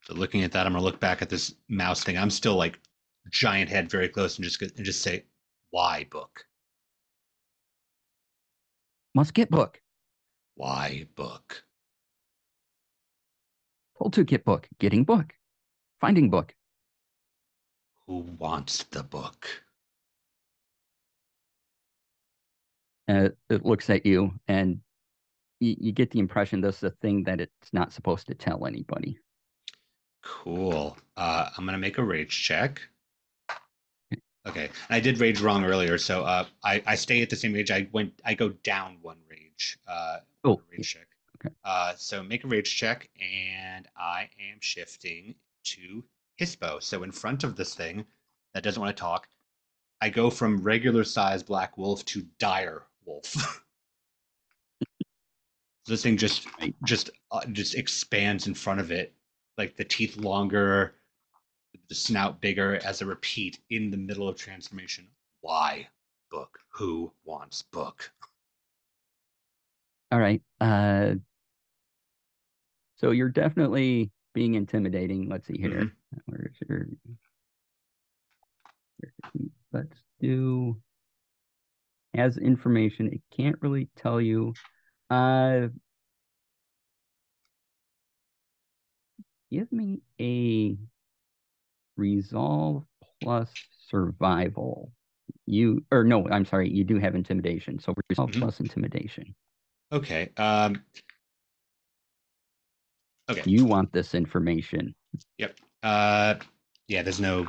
so looking at that, I'm gonna look back at this mouse thing. I'm still like giant head very close and just say, why book? Must get book. Why book? Told to get book. Getting book. Finding book. Who wants the book? It looks at you, and you get the impression this is a thing that it's not supposed to tell anybody. Cool. I'm gonna make a rage check. Okay, I did rage wrong earlier, so I stay at the same rage. I go down one rage. Rage check. Okay. So make a rage check, and I am shifting to Hispo. So in front of this thing that doesn't want to talk, I go from regular size black wolf to dire wolf. So this thing just expands in front of it, like the teeth longer, the snout bigger, as a repeat in the middle of transformation. Why book? Who wants book? All right. So you're definitely being intimidating. Let's see here. Where's your? Let's do as information. It can't really tell you. Give me a resolve plus survival. I'm sorry, you do have intimidation. So resolve plus intimidation. Okay. Okay. You want this information. Yep. Yeah, there's no.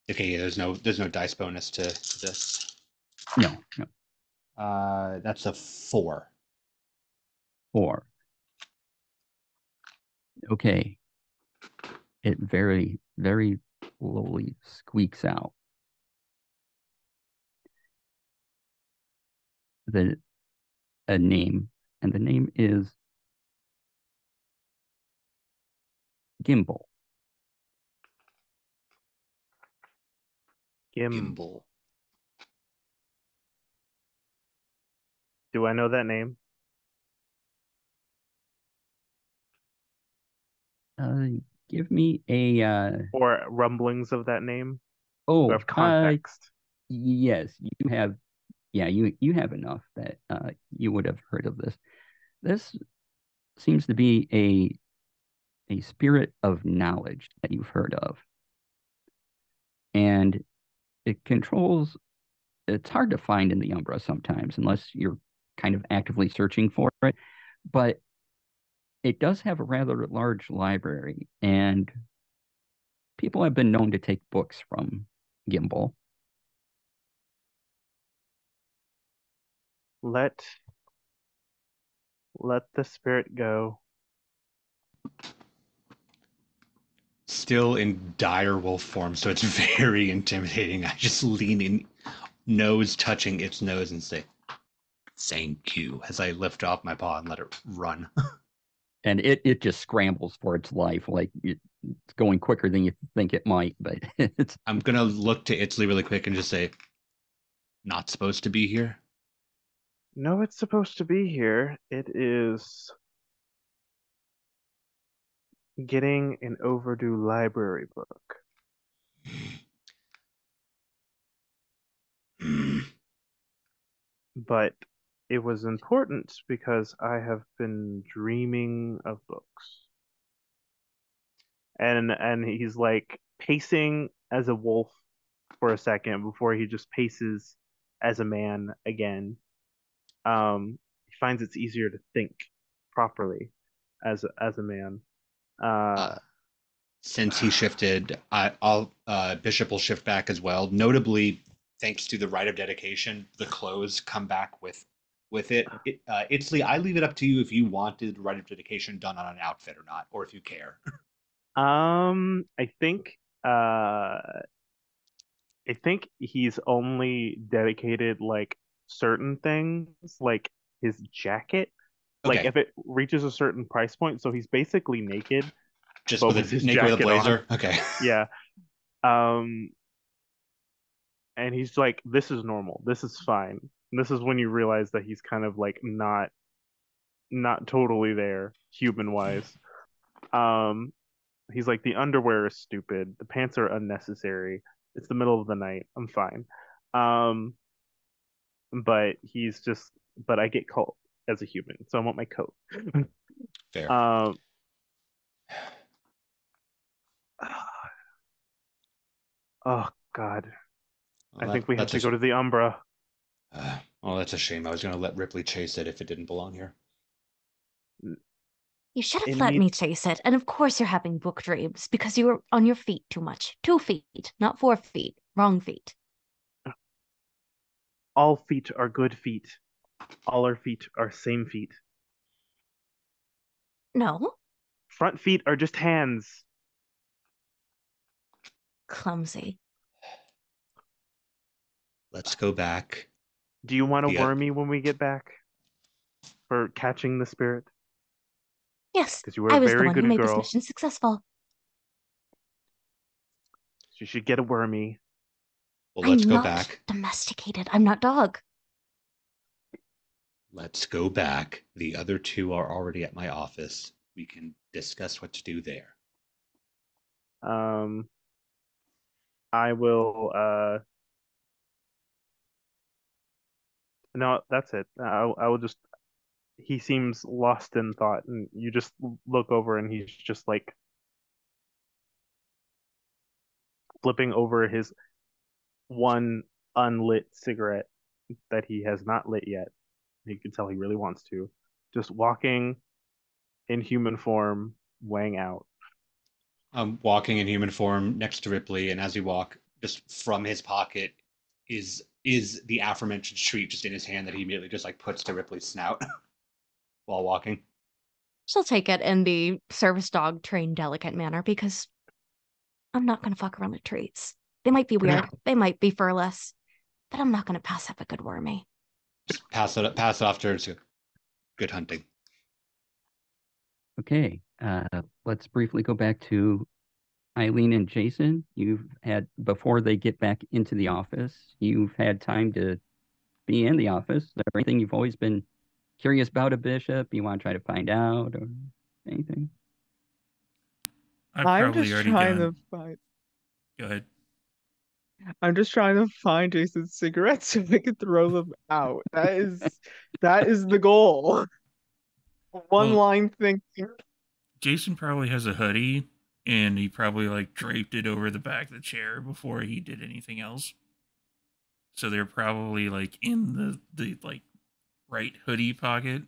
Okay, yeah, there's no dice bonus to this. No. That's a 4. 4. Okay. It very, very slowly squeaks out. A name, and the name is Gimbal. Gimbal. Do I know that name? Give me a or rumblings of that name. Oh, Do I have context. Yes, you have. Yeah, you have enough that you would have heard of this. This seems to be a spirit of knowledge that you've heard of, and it controls. It's hard to find in the Umbra sometimes, unless you're kind of actively searching for it. But it does have a rather large library, and people have been known to take books from Gimbal. Let the spirit go. Still in dire wolf form, so it's very intimidating. I just lean in, nose touching its nose, and say, "Thank you," as I lift off my paw and let it run. And it just scrambles for its life, like it's going quicker than you think it might. But it's. I'm gonna look to Itzley really quick and just say, "Not supposed to be here." No, it's supposed to be here. It is getting an overdue library book. But it was important because I have been dreaming of books. And he's like pacing as a wolf for a second before he just paces as a man again. He finds it's easier to think properly as a man. Since he shifted, I'll Bishop will shift back as well. Notably, thanks to the rite of dedication, the clothes come back with it. Itzley, I leave it up to you if you wanted rite of dedication done on an outfit or not, or if you care. I think he's only dedicated like certain things, like his jacket. Like Okay. if it reaches a certain price point, so he's basically naked, Just but with his naked with a jacket blazer. on. Okay. Yeah. And he's like, this is normal. This is fine. And this is when you realize that he's kind of like not totally there human wise. He's like, the underwear is stupid. The pants are unnecessary. It's the middle of the night. I'm fine. But but I get cold as a human, so I want my coat. Fair. Oh God. Well, I think we have to go to the Umbra. Well, that's a shame. I was going to let Ripley chase it if it didn't belong here. You should have let me chase it. And of course you're having book dreams because you were on your feet too much. 2 feet, not 4 feet. Wrong feet. All feet are good feet. All our feet are same feet. No. Front feet are just hands. Clumsy. Let's go back. Do you want to wormy when we get back? For catching the spirit? Yes, because you were I a was the very one who good made this girl. mission successful. You should get a wormy. Well, let's I'm go not back. domesticated. I'm not dog. Let's go back. The other 2 are already at my office. We can discuss what to do there. I will. No, that's it. I will just. He seems lost in thought, and you just look over, and he's just like flipping over his one unlit cigarette that he has not lit yet. You can tell he really wants to. Just walking in human form, weighing out. I'm walking in human form next to Ripley, and as we walk, just from his pocket is the aforementioned treat just in his hand that he immediately just like puts to Ripley's snout while walking. She'll take it in the service dog trained delicate manner because I'm not going to fuck around with treats. They might be weird. They might be furless, but I'm not going to pass up a good wormy. Just pass it off to her. To good hunting. Okay, let's briefly go back to Eileen and Jason. You've had, before they get back into the office, you've had time to be in the office. Is there anything you've always been curious about a bishop you want to try to find out or anything? I'm just trying to find. Go ahead. I'm just trying to find Jason's cigarettes so I can throw them out. That is the goal. One line thinking. Jason probably has a hoodie, and he probably like draped it over the back of the chair before he did anything else. So they're probably like in the like right hoodie pocket.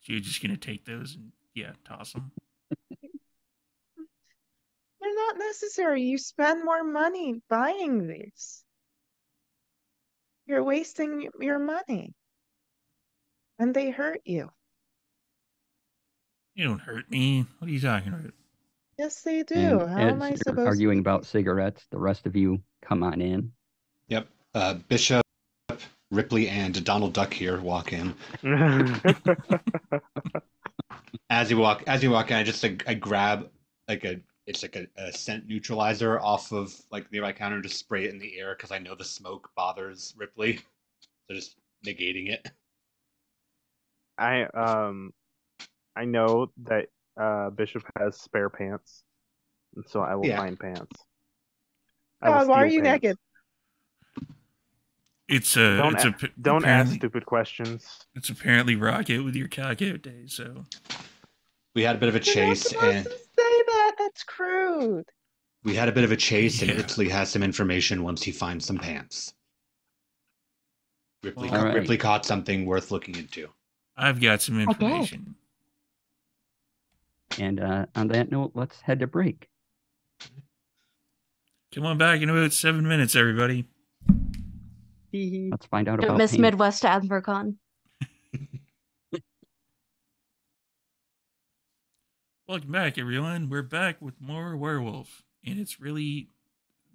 So you're just gonna take those and toss them. They're not necessary. You spend more money buying these. You're wasting your money. And they hurt you. You don't hurt me. What are you talking about? Yes, they do. And How am as I you're supposed arguing to? about cigarettes, the rest of you come on in. Yep. Bishop, Ripley, and Donald Duck here walk in. As you walk in, I grab like a scent neutralizer off of like the nearby counter and just spray it in the air because I know the smoke bothers Ripley. So just negating it. I know that Bishop has spare pants, and so I will find pants. God, why are you naked? Don't ask stupid questions. It's apparently Rocket with your cock out day, so we had a bit of a chase. You're not supposed to say that. That's crude. We had a bit of a chase, and Yeah. Itzley has some information once he finds some pants. Ripley, All right. Ripley caught something worth looking into. I've got some did. information. And on that note, let's head to break. Come on back in about 7 minutes, everybody. Let's find out Don't about miss pain. Midwest AdverCon. Welcome back, everyone. We're back with more Werewolf, and it's really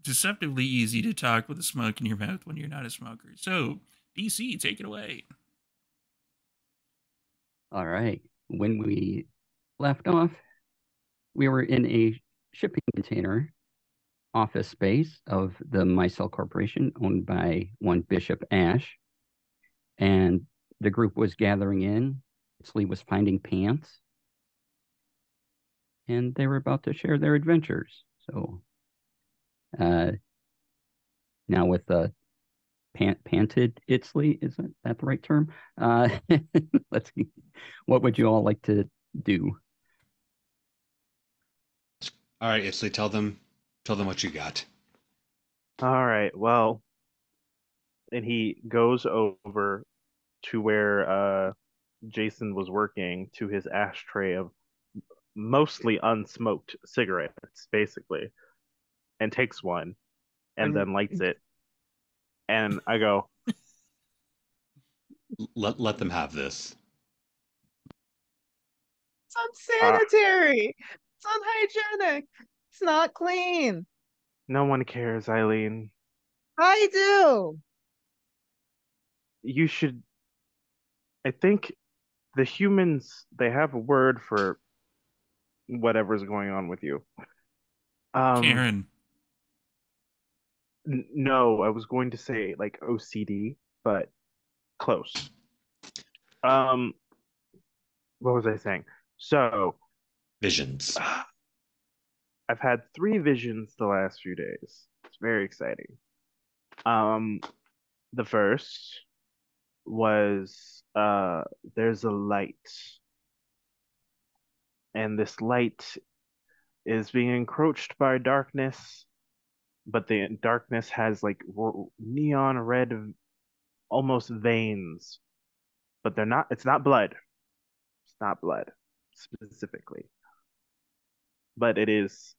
deceptively easy to talk with a smoke in your mouth when you're not a smoker. So, DC, take it away. All right. When we left off, we were in a shipping container office space of the Micelle Corporation, owned by one Bishop Ash. And the group was gathering in. Itzley was finding pants. And they were about to share their adventures. So now with the panted Itzley, is that the right term? Let's see. What would you all like to do? All right, Itzley, tell them what you got. All right, well, and he goes over to where Jason was working, to his ashtray of mostly unsmoked cigarettes, basically, and takes one and then lights it. And I go, Let them have this. It's unsanitary. It's unhygienic. It's not clean. no one cares, Eileen. I do. You should. I think the humans, they have a word for whatever's going on with you. Karen. No, I was going to say like OCD, but close. What was I saying? So, Visions. I've had 3 visions the last few days. It's very exciting. The first was there's a light, and this light is being encroached by darkness, but the darkness has like neon red, almost veins, but they're not. It's not blood. It's not blood specifically, but it is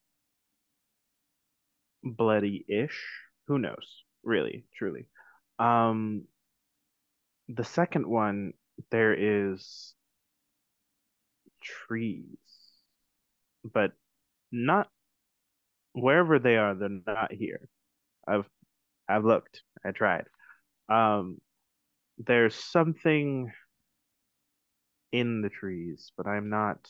bloody-ish. Who knows? Really, truly. The second one, there is trees, but not wherever they are. They're not here. I've looked. I tried. There's something in the trees, but I'm not.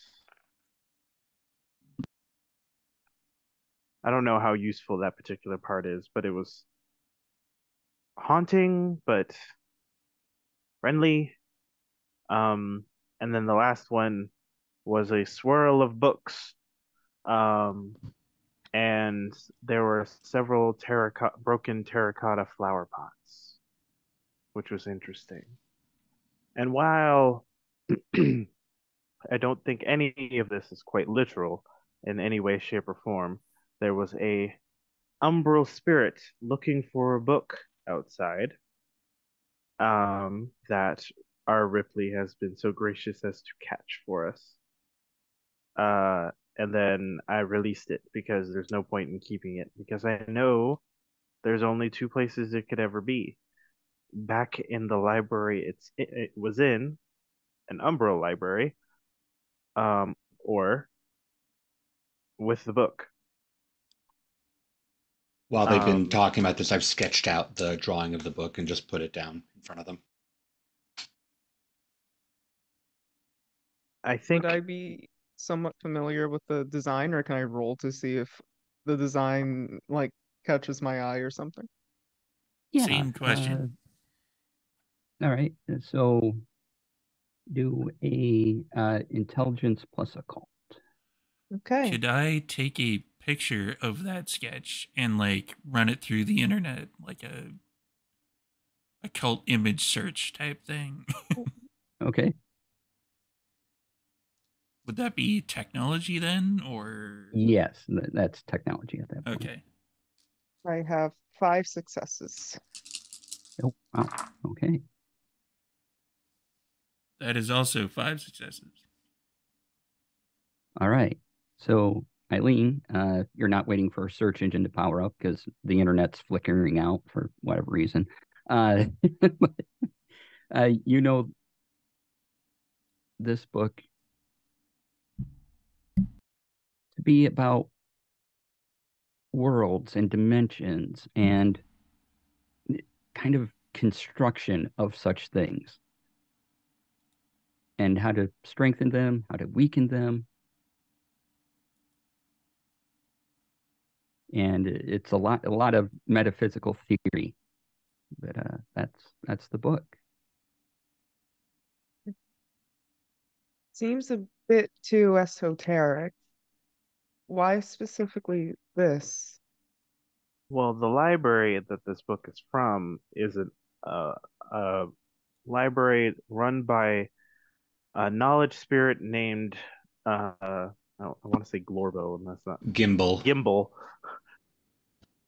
I don't know how useful that particular part is, but it was haunting, but friendly. And then the last one was a swirl of books. And there were several broken terracotta flower pots, which was interesting. And while I don't think any of this is quite literal in any way, shape, or form, there was a umbral spirit looking for a book outside that our Ripley has been so gracious as to catch for us. And then I released it because there's no point in keeping it, because I know there's only 2 places it could ever be. Back in the library it was in, an umbral library, or with the book. While they've been talking about this, I've sketched out the drawing of the book and just put it down in front of them. I think Would I be somewhat familiar with the design, or can I roll to see if the design like catches my eye or something? Yeah. Same question. All right. So do a intelligence plus occult. Okay. Could I take a picture of that sketch and like run it through the internet, like a cult image search type thing? Okay. Would that be technology then, or? Yes, that's technology at that point. Okay. I have 5 successes. Oh, wow. Okay. That is also 5 successes. All right. So, Eileen, you're not waiting for a search engine to power up because the internet's flickering out for whatever reason. You know this book to be about worlds and dimensions and kind of construction of such things and how to strengthen them, how to weaken them. And it's a lot of metaphysical theory. But that's the book. Seems a bit too esoteric. Why specifically this? Well, the library that this book is from is a library run by a knowledge spirit named I want to say Glorbo, and that's not Gimbal. Gimbal.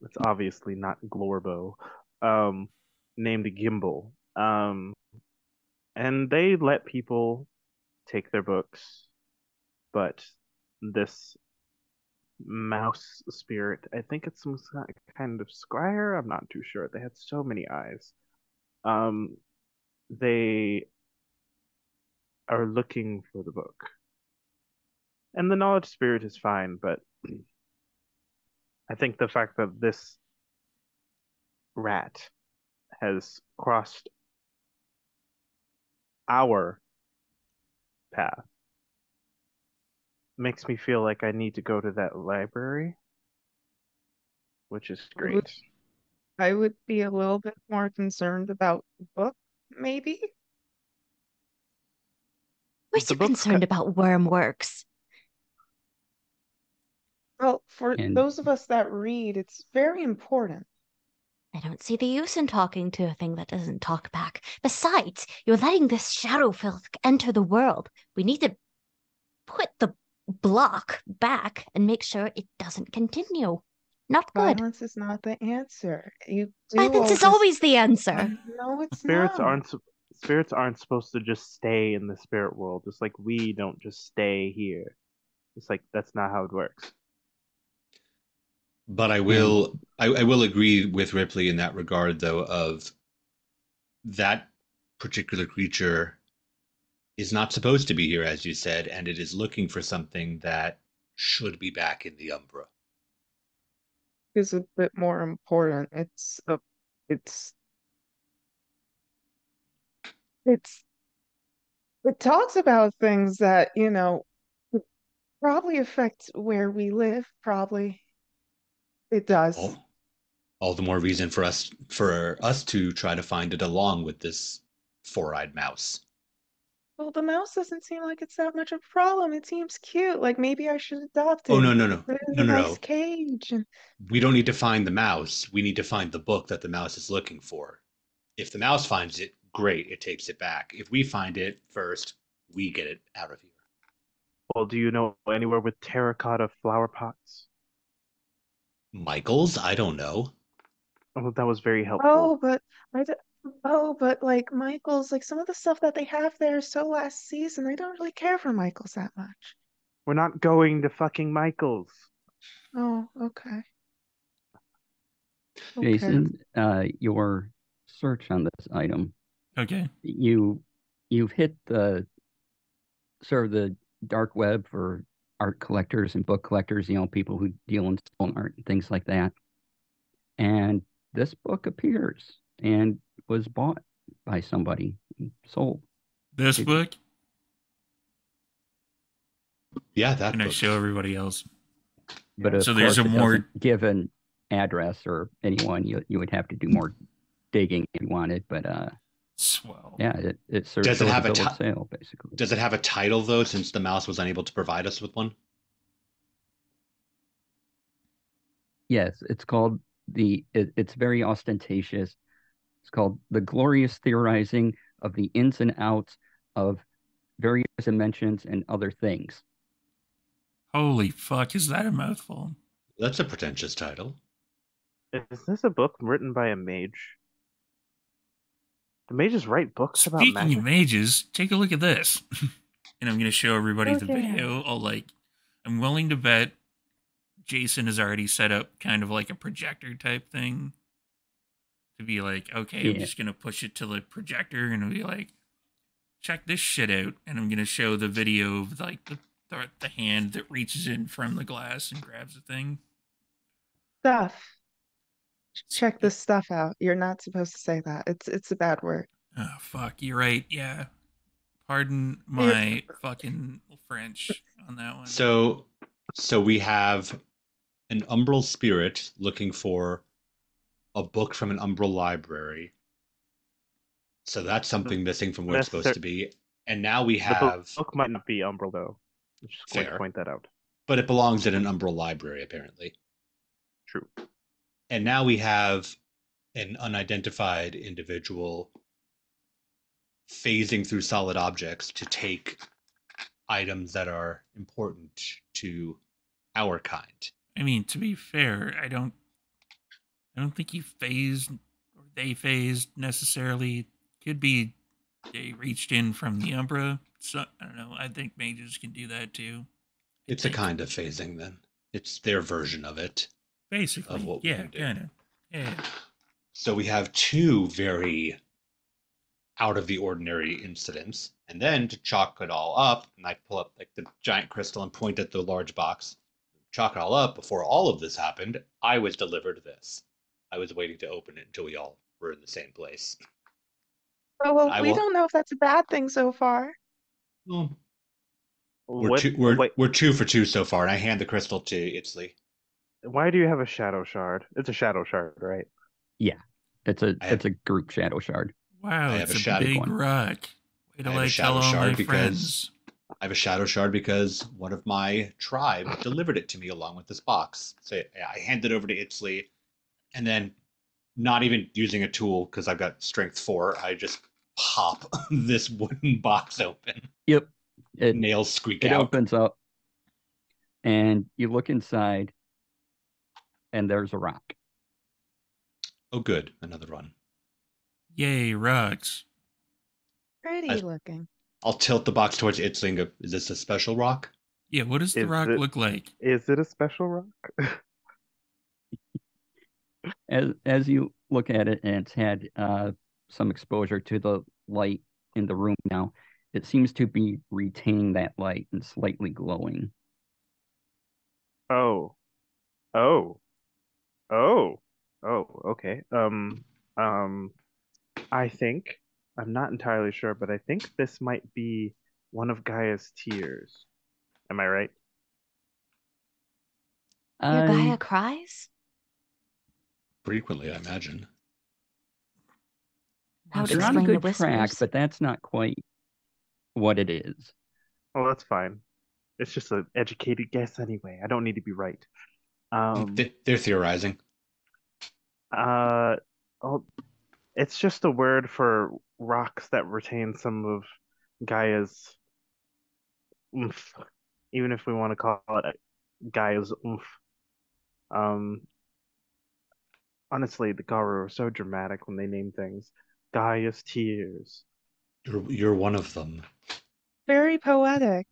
It's obviously not Glorbo. Named Gimbal. And they let people take their books, but this mouse spirit, I think it's some kind of scryer. I'm not too sure. They had so many eyes. They are looking for the book. And the knowledge spirit is fine, but I think the fact that this rat has crossed our path makes me feel like I need to go to that library, which is great. I would be a little bit more concerned about the book, maybe? We're The so book's concerned about Wormworks. Well, for And those of us that read, it's very important. I don't see the use in talking to a thing that doesn't talk back. Besides, you're letting this shadow filth enter the world. We need to put the block back and make sure it doesn't continue. Not good. Violence is not the answer. You do Violence all is this. always the answer. No, it's Spirits not. aren't supposed to just stay in the spirit world, just like we don't just stay here. It's like that's not how it works. But I will agree with Ripley in that regard, though, of that particular creature is not supposed to be here, as you said, and it is looking for something that should be back in the Umbra. Is a bit more important. It's it talks about things that, could probably affect where we live, probably. It does. All the more reason for us to try to find it along with this four-eyed mouse. Well, the mouse doesn't seem like it's that much of a problem. It seems cute. Like maybe I should adopt it. Oh, no. Put it in No, a no, nice no. cage. And We don't need to find the mouse. We need to find the book that the mouse is looking for. If the mouse finds it, great, it takes it back. If we find it first, we get it out of here. Well, do you know anywhere with terracotta flower pots? Michael's? I don't know. Oh, that was very helpful. but like Michael's, like some of the stuff that they have there is so last season. I don't really care for Michael's that much. We're not going to fucking Michael's. Oh, okay. Okay. Jason, your search on this item, Okay. you've hit the sort of the dark web for art collectors and book collectors, people who deal in stolen art and things like that. And this book appears and was bought by somebody and sold. This book? Yeah, that Can I book. show everybody else? But of So course, there's a it more- doesn't give an address or anyone. You would have to do more digging if you wanted. But Swell. yeah, it serves Does it as have a a bill of ti- sale, basically. Does it have a title, though, since the mouse was unable to provide us with one? Yes, it's called it's very ostentatious. It's called The Glorious Theorizing of the Ins and Outs of Various Dimensions and Other Things. Holy fuck, is that a mouthful? That's a pretentious title. Is this a book written by a mage? Do mages write books about Speaking magic? of mages, take a look at this. And I'm going to show everybody the Okay. video. I'm willing to bet Jason has already set up kind of like a projector type thing to be like, okay, I'm Yeah. just going to push it to the projector and it'll be like, check this shit out. And I'm going to show the video of like the hand that reaches in from the glass and grabs the thing. Stuff. Check this stuff out. You're not supposed to say that. It's a bad word. Oh, fuck. You're right. Yeah. Pardon my fucking French on that one. So we have an umbral spirit looking for a book from an umbral library. So that's something missing from where it's supposed to be. And now we have... The book might not be umbral, though. I'm just going to point that out. But it belongs in an umbral library, apparently. True. And now we have an unidentified individual phasing through solid objects to take items that are important to our kind. I mean, to be fair, I don't think he phased or they phased necessarily. Could be they reached in from the Umbra. So I don't know. I think mages can do that too. It's a kind of phasing then. It's their version of it. Basically, Of what we yeah, can do. kind of. Yeah. So we have two very out of the ordinary incidents. And then to chalk it all up, and I pull up like the giant crystal and point at the large box, chalk it all up, before all of this happened, I was delivered this. I was waiting to open it until we all were in the same place. Oh, well, I we will- don't know if that's a bad thing so far. Well, we're What? two, Wait, we're 2 for 2 so far, and I hand the crystal to Itzley. why do you have a shadow shard? It's a shadow shard, right? Yeah. It's I have- a group shadow shard. Wow, I have it's a a shadow big one. rock. Wait till I have a I shadow tell all shard my because- friends. I have a shadow shard because one of my tribe delivered it to me along with this box. So I hand it over to Itzley, and then not even using a tool because I've got strength 4, I just pop this wooden box open. Yep. It Nails squeak it out. opens up and you look inside and there's a rock. Oh, good. Another run. Yay, rocks. Pretty I- looking. I'll tilt the box towards Itzley and go, is this a special rock? Yeah, what does the Is rock it- look like? Is it a special rock? As you look at it and it's had some exposure to the light in the room now, it seems to be retaining that light and slightly glowing. Oh. Okay. I think I'm not entirely sure, but I think this might be one of Gaia's tears. Am I right? Your Gaia cries? Frequently, I imagine. That would You're on a explain the good track, whispers. but that's not quite what it is. Oh, that's fine. It's just an educated guess anyway. I don't need to be right. They're theorizing. Oh, it's just a word for rocks that retain some of Gaia's oomph, even if we want to call it Gaia's oomph. Honestly, the Garu are so dramatic when they name things. Gaia's tears. You're one of them. Very poetic.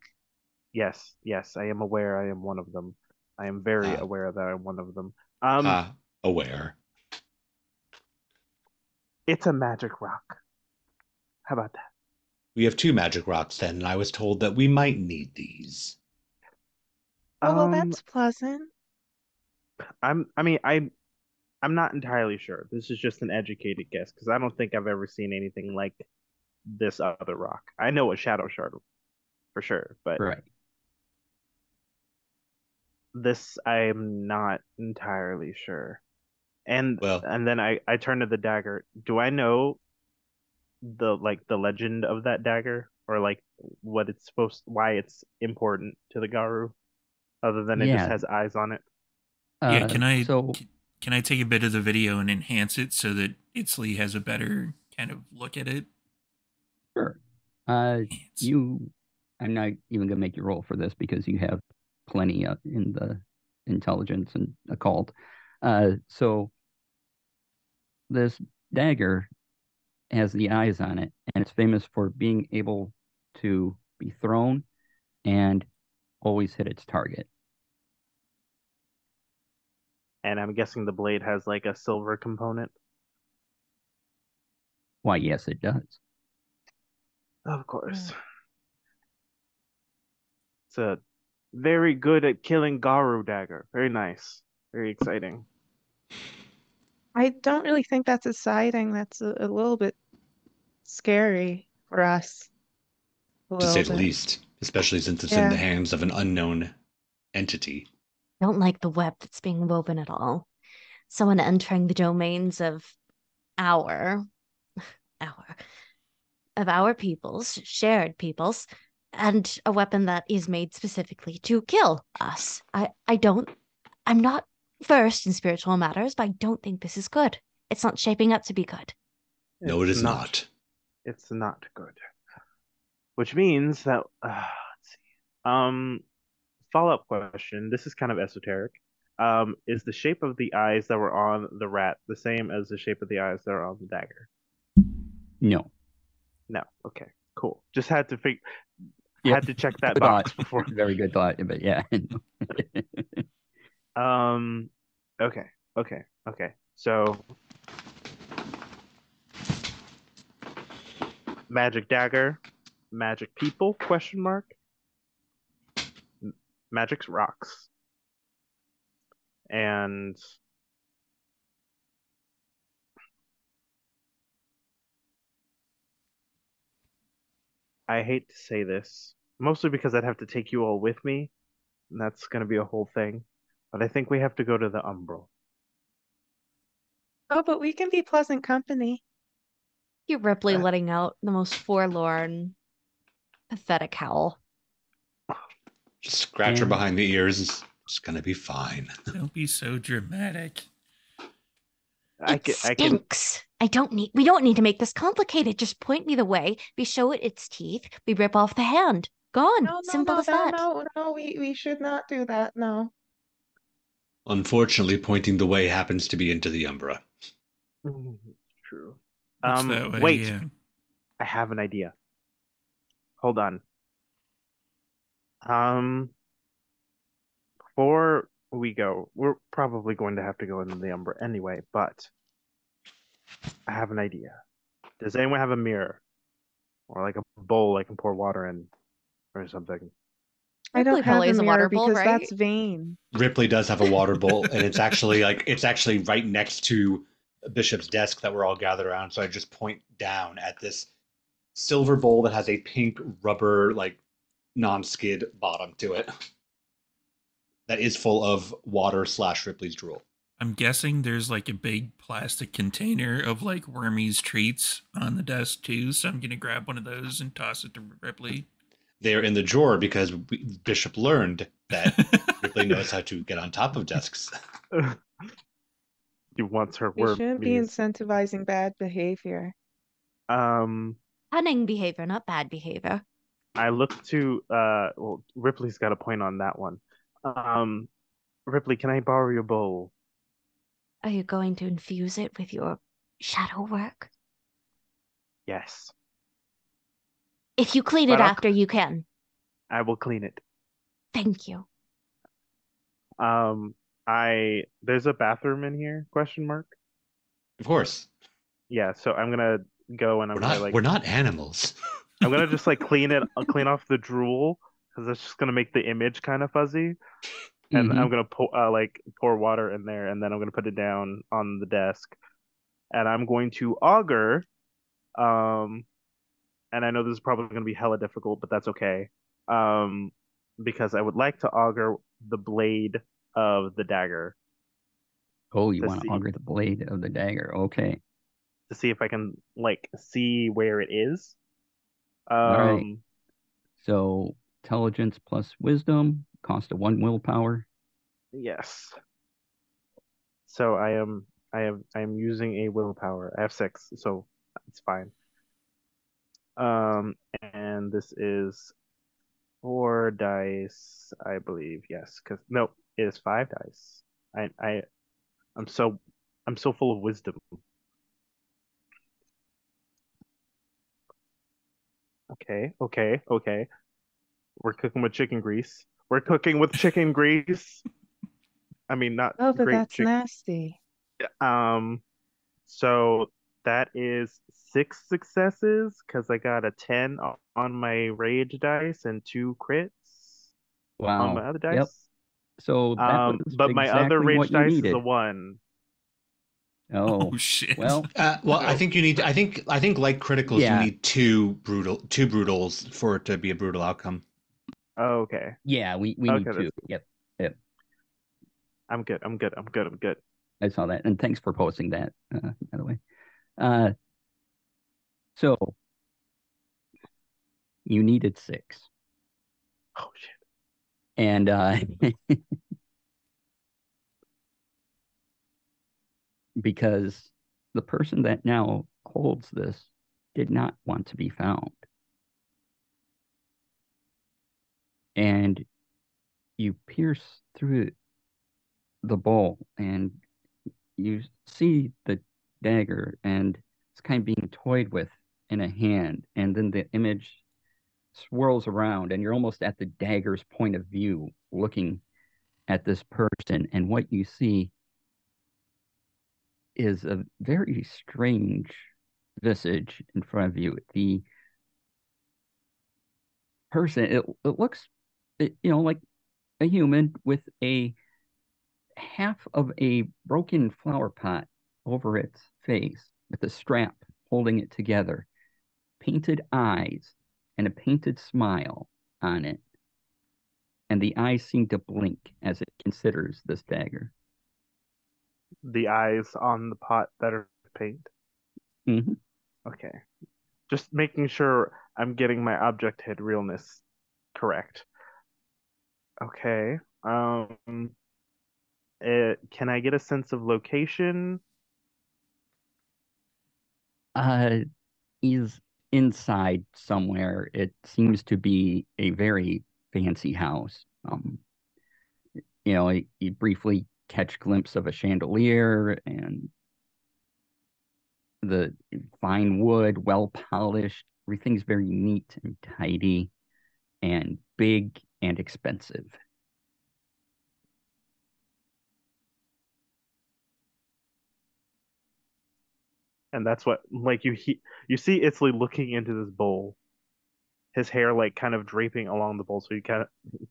Yes, I am aware I am one of them. I am very Ah. aware that I'm one of them. Aware. It's a magic rock. How about that? We have 2 magic rocks then, and I was told that we might need these. Oh, well, Um, that's pleasant. I'm not entirely sure. This is just an educated guess because I don't think I've ever seen anything like this other rock. I know a shadow shard for sure, but Right. this I'm not entirely sure. And Well- then I turn to the dagger. Do I know the legend of that dagger or like what it's why it's important to the Garu, other than it just Yeah. has eyes on it? Yeah, can I So can I take a bit of the video and enhance it so that Itzley has a better kind of look at it? sure. Enhance. I'm not even gonna make you roll for this because you have plenty in the intelligence and occult. So this dagger has the eyes on it, and it's famous for being able to be thrown and always hit its target. And I'm guessing the blade has like a silver component. Why, yes, it does. Of course. It's a very good at killing Garu dagger. Very nice. Very exciting. I don't really think that's exciting. That's a little bit scary for us. A To say little the bit. least, especially since it's in the Yeah. hands of an unknown entity. Don't like the web that's being woven at all. Someone entering the domains of our our of our peoples, shared peoples, and a weapon that is made specifically to kill us. I'm not versed in spiritual matters, but I don't think this is good. It's not shaping up to be good. No, it is not. It's not good. Which means that let's see. Follow-up question. This is kind of esoteric. Is the shape of the eyes that were on the rat the same as the shape of the eyes that are on the dagger? No. No. Okay. Cool. Just had to Yep. had to check that Good box thought. before. Very good thought, but yeah. Okay. So magic dagger, magic people, question mark. Magic's rocks. And I hate to say this, mostly because I'd have to take you all with me, and that's going to be a whole thing. But I think we have to go to the Umbral. Oh, but we can be pleasant company. You Ripley letting out the most forlorn, pathetic howl. Just scratch her behind the ears. It's gonna be fine. Don't be so dramatic. It stinks. We don't need to make this complicated. Just point me the way. We show it its teeth. We rip off the hand. Gone. No, Simple as that. No, we should not do that. No. Unfortunately, pointing the way happens to be into the Umbra. True. Looks that way, Wait. yeah. I have an idea. Hold on. Before we go, we're probably going to have to go into the Umbra anyway, but I have an idea. Does anyone have a mirror? Or like a bowl I can pour water in or something? I don't Ripley have probably a has a water mirror bowl, because right? that's vain. Ripley does have a water bowl, and it's actually right next to Bishop's desk that we're all gathered around. So I just point down at this silver bowl that has a pink rubber, like non-skid bottom to it. That is full of water / Ripley's drool. I'm guessing there's like a big plastic container of like Wormy's treats on the desk too, so I'm gonna grab one of those and toss it to Ripley. They're in the drawer because Bishop learned that Ripley knows how to get on top of desks. He wants her We worm. shouldn't be incentivizing bad behavior. Cunning behavior, not bad behavior. I look to well, Ripley's got a point on that one. Ripley, can I borrow your bowl? Are you going to infuse it with your shadow work? Yes. If you clean it after, you can. I will clean it. Thank you. There's a bathroom in here, question mark? Of course. Yeah, so I'm gonna go and we're not animals. I'm gonna just like clean off the drool because that's just gonna make the image kind of fuzzy. And I'm gonna pour water in there, and then I'm gonna put it down on the desk, and I'm going to augur. And I know this is probably gonna be hella difficult, but that's okay. Because I would like to augur the blade of the dagger. Oh, you want to augur the blade of the dagger? Okay. To see if I can like see where it is. All right. So intelligence plus wisdom, cost of 1 willpower. Yes. So I am using a willpower. I have 6, so it's fine. And this is 4 dice, I believe. Yes, because no, it is 5 dice. I'm so full of wisdom. Okay. We're cooking with chicken grease. We're cooking with chicken grease. I mean, not Oh, but great that's chicken. nasty. So that is 6 successes because I got a 10 on my rage dice and 2 crits on my Wow. other Yep. dice. So that was But my other exactly rage what you dice is a needed. 1. Oh, Oh shit. well, Well, I No. think you need. I think like criticals, you Yeah. need two brutals for it to be a brutal outcome. Okay. yeah, we Okay, need to. Yep. I'm good. I saw that. And thanks for posting that, by the way. So you needed 6. Oh shit. And because the person that now holds this did not want to be found. And you pierce through the bowl and you see the dagger, and it's kind of being toyed with in a hand. And then the image swirls around, and you're almost at the dagger's point of view, looking at this person. And what you see is a very strange visage in front of you. The person, it looks, like a human with a half of a broken flower pot over its face with a strap holding it together, painted eyes, and a painted smile on it. And the eyes seem to blink as it considers this dagger. The eyes on the pot that are paint. Mm-hmm. Okay. Just making sure I'm getting my object head realness correct. Okay. Can I get a sense of location? He's inside somewhere. It seems to be a very fancy house. You briefly catch glimpse of a chandelier and the fine wood, well polished. Everything's very neat and tidy and big and expensive. And that's what like you see Itzley looking into this bowl. His hair like kind of draping along the bowl, so he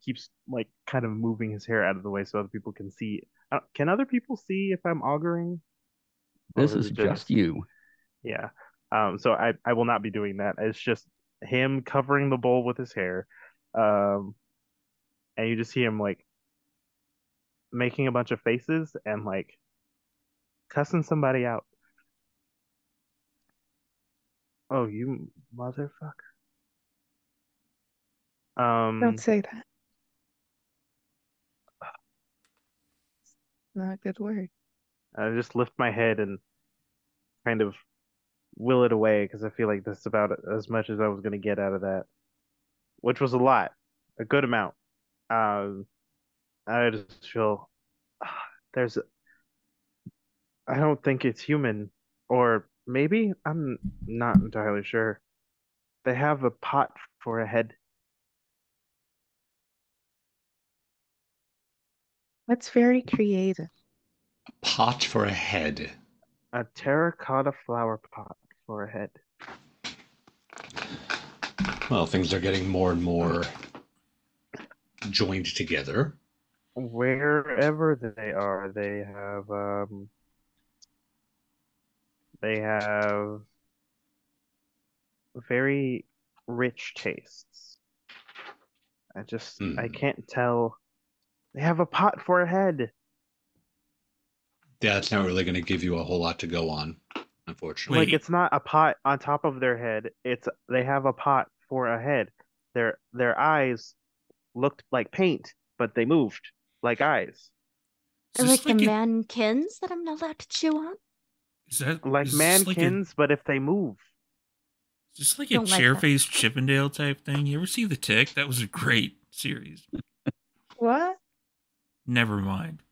keeps like kind of moving his hair out of the way so other people can see. Can other people see if I'm auguring, This or is is it just you. Yeah. So I will not be doing that. It's just him covering the bowl with his hair. Um, and you just see him like making a bunch of faces and like cussing somebody out. Oh, you motherfucker. Don't say that. Not a good word. I just lift my head and kind of will it away because I feel like that's about as much as I was going to get out of that, which was a lot, a good amount. Um, I just feel there's, I don't think it's human, or maybe I'm not entirely sure. They have a pot for a head. That's very creative. Pot for a head. A terracotta flower pot for a head. Well, things are getting more and more joined together. Wherever they have very rich tastes. I can't tell. They have a pot for a head. Yeah, that's not really going to give you a whole lot to go on, unfortunately. Like it's not a pot on top of their head. They have a pot for a head. Their eyes looked like paint, but they moved like eyes. Or like the mankins that I'm not allowed to chew on? Like mankins, but if they move. Just like a Don't like that. chair-faced Chippendale type thing. You ever see The Tick? That was a great series. What? Never mind.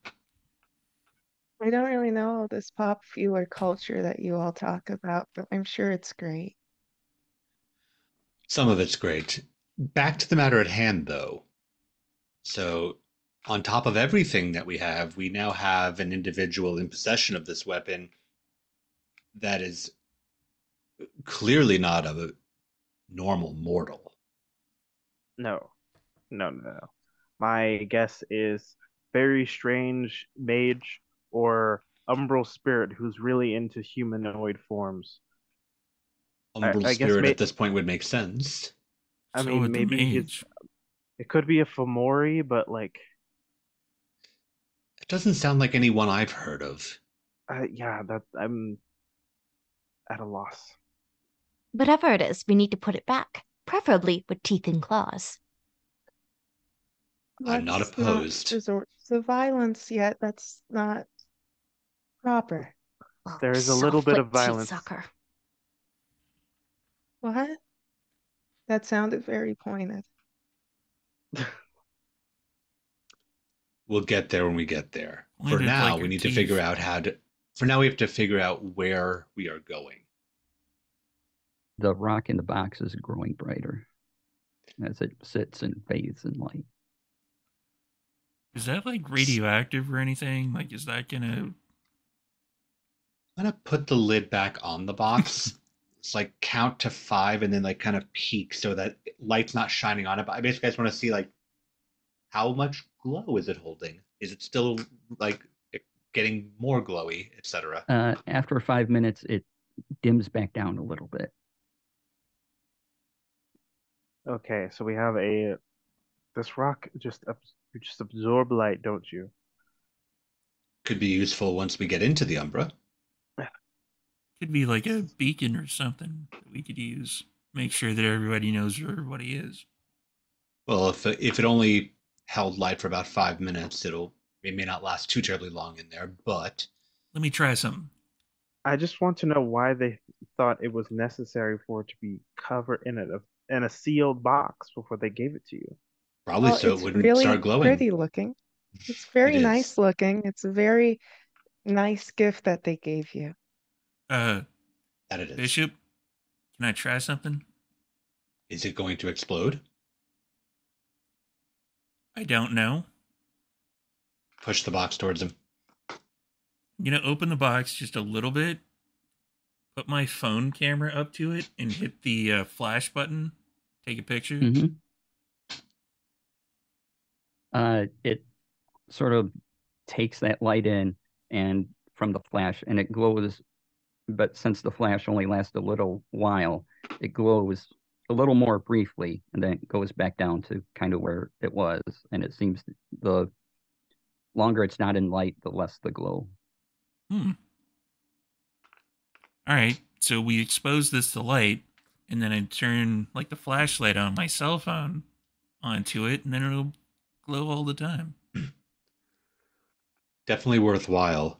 I don't really know all this popular culture that you all talk about, but I'm sure it's great. Some of it's great. Back to the matter at hand, though. So, on top of everything that we now have an individual in possession of this weapon that is clearly not a normal mortal. No. My guess is very strange mage or umbral spirit who's really into humanoid forms. Umbral I guess spirit at this point would make sense. I So mean, would the maybe mage. it could be a Fomori, but like, It doesn't sound like anyone I've heard of. yeah, that I'm at a loss. Whatever it is, we need to put it back, preferably with teeth and claws. I'm not Let's not opposed. resort to violence yet. That's not proper. Well, There is a little bit of soft-foot teeth violence. sucker. What? That sounded very pointed. We'll get there when we get there. For Pointed now, like we her need to figure teeth. out how to. For now, we have to figure out where we are going. The rock in the box is growing brighter as it sits and bathes in light. Is that like radioactive or anything? Like, is that gonna? I'm gonna put the lid back on the box. It's like count to 5 and then like kind of peak so that light's not shining on it. But I basically just want to see like how much glow is it holding? Is it still like getting more glowy, etc.? After 5 minutes, it dims back down a little bit. Okay, so we have this rock you just absorb light, don't you? Could be useful once we get into the Umbra. Could be like a beacon or something that we could use. Make sure that everybody knows where everybody is. Well, if it only held light for about 5 minutes, it may not last too terribly long in there. But Let me try something. I just want to know why they thought it was necessary for it to be covered in a sealed box before they gave it to you. probably Well, so it it's wouldn't really start glowing. pretty looking. It's very It nice is. looking. It's a very nice gift that they gave you. That it is. Bishop, can I try something? Is it going to explode? I don't know. Push the box towards him. I'm gonna open the box just a little bit, put my phone camera up to it, and hit the flash button. Take a picture. Mm-hmm. It sort of takes that light in and from the flash, and it glows. But since the flash only lasts a little while, it glows a little more briefly, and then it goes back down to kind of where it was. And it seems the longer it's not in light, the less the glow. All right, so we expose this to light, and then I turn like the flashlight on my cell phone onto it, and then it'll glow all the time. Definitely worthwhile.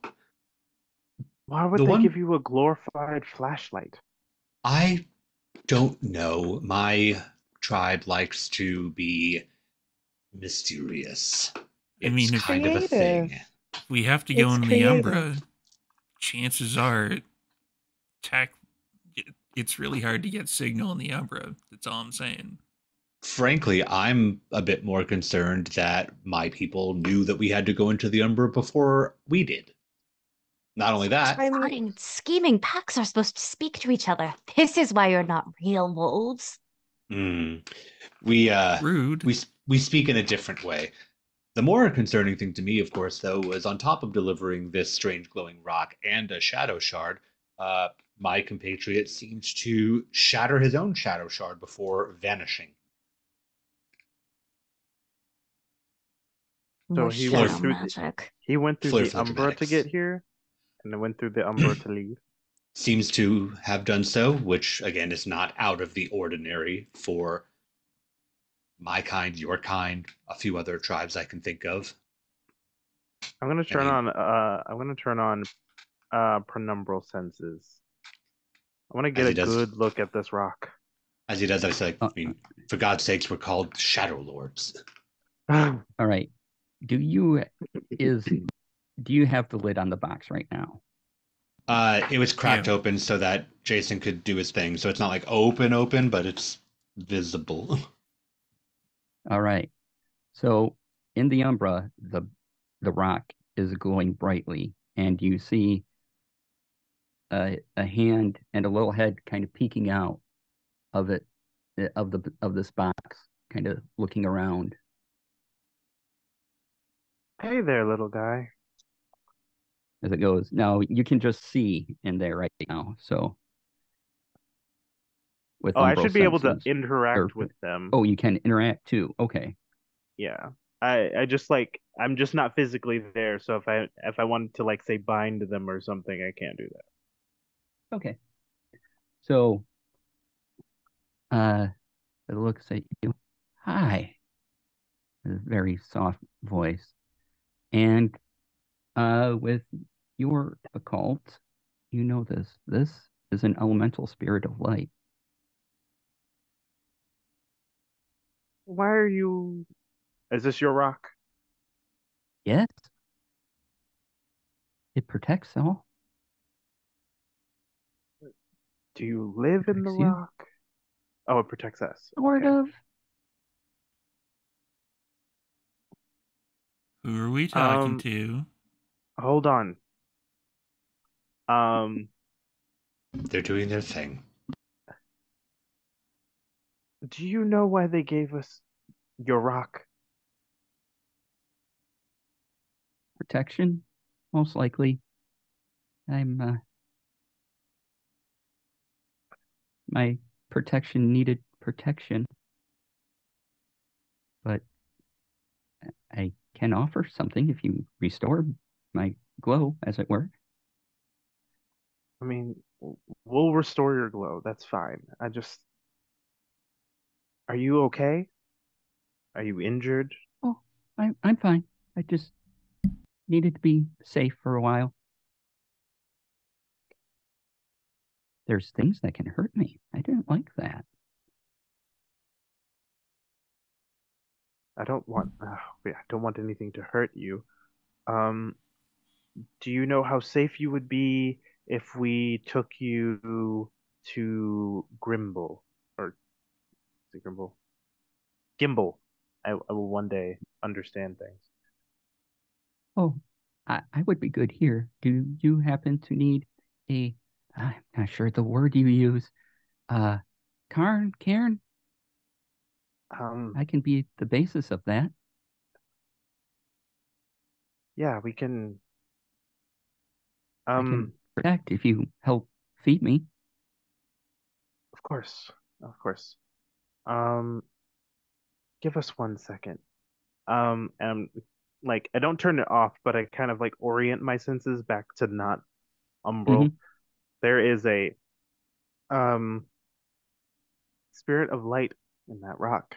Why would they give you a glorified flashlight? I don't know. My tribe likes to be mysterious. I mean, It's if kind of a thing. we have to go It's into the creative. Umbra, chances are it's really hard to get signal in the Umbra. That's all I'm saying. Frankly, I'm a bit more concerned that my people knew that we had to go into the Umbra before we did. Not only that, I mean, Plotting and scheming packs are supposed to speak to each other. This is why you're not real wolves. we Rude. we speak in a different way. The more concerning thing to me, of course, though, was on top of delivering this strange glowing rock and a shadow shard, my compatriot seems to shatter his own shadow shard before vanishing. So More he shadow went through magic. He went through Fleur the for the Umbra to dramatics. get here, and then went through the Umbra to leave. Seems to have done so, which again is not out of the ordinary for my kind, your kind, a few other tribes I can think of. I'm gonna turn I mean- on penumbral senses. I want to As get he a does. good look at this rock. As he does, I say, I mean, for God's sakes, we're called Shadow Lords. All right. Do you have the lid on the box right now? It was cracked Yeah. open so that Jason could do his thing. So it's not like open, but it's visible. All right. So in the umbra, the rock is glowing brightly, and you see a hand and a little head kind of peeking out of it, of this box, kind of looking around. Hey there, little guy. As it goes. Now you can just see in there right now. So with Oh, I umbral should be able to senses, interact with them. oh, you can interact too. Okay. Yeah. I just like I'm just not physically there, so if I wanted to like say bind them or something, I can't do that. Okay. So it looks at you. Hi. A very soft voice. And with your occult, you know this. This is an elemental spirit of light. Why are you Is this your rock? Yes. It protects all. Do you live in the Protects you. rock? Oh, it protects us. Sort Okay. of. Who are we talking Um, to? hold on. Um, They're doing their thing. do you know why they gave us your rock? Protection, most likely. I'm my protection needed protection, but I can offer something if you restore my glow, as it were. I mean, we'll restore your glow. That's fine. Are you okay? Are you injured? Oh, I'm fine. I just needed to be safe for a while. There's things that can hurt me. I didn't like that. I don't want, I don't want anything to hurt you. Um, do you know how safe you would be if we took you to Grimble? Or is it Grimble? Gimbal. I will one day understand things. Oh, I would be good here. Do you happen to need a, I'm not sure the word you use, Cairn? I can be the basis of that. Yeah, we can. I can protect if you help feed me. Of course, of course. Um, give us 1 second. And like I don't turn it off, but I kind of like orient my senses back to not umbral. There is a um spirit of light in that rock.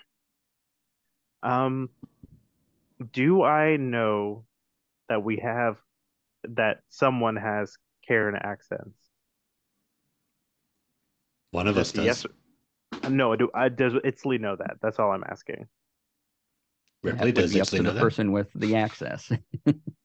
Um, do I know that someone has Karen accents? One of us does. Yes. No, does Itzley know that? That's all I'm asking. Ripley, That would does be up to Itzley know the that? person with the access.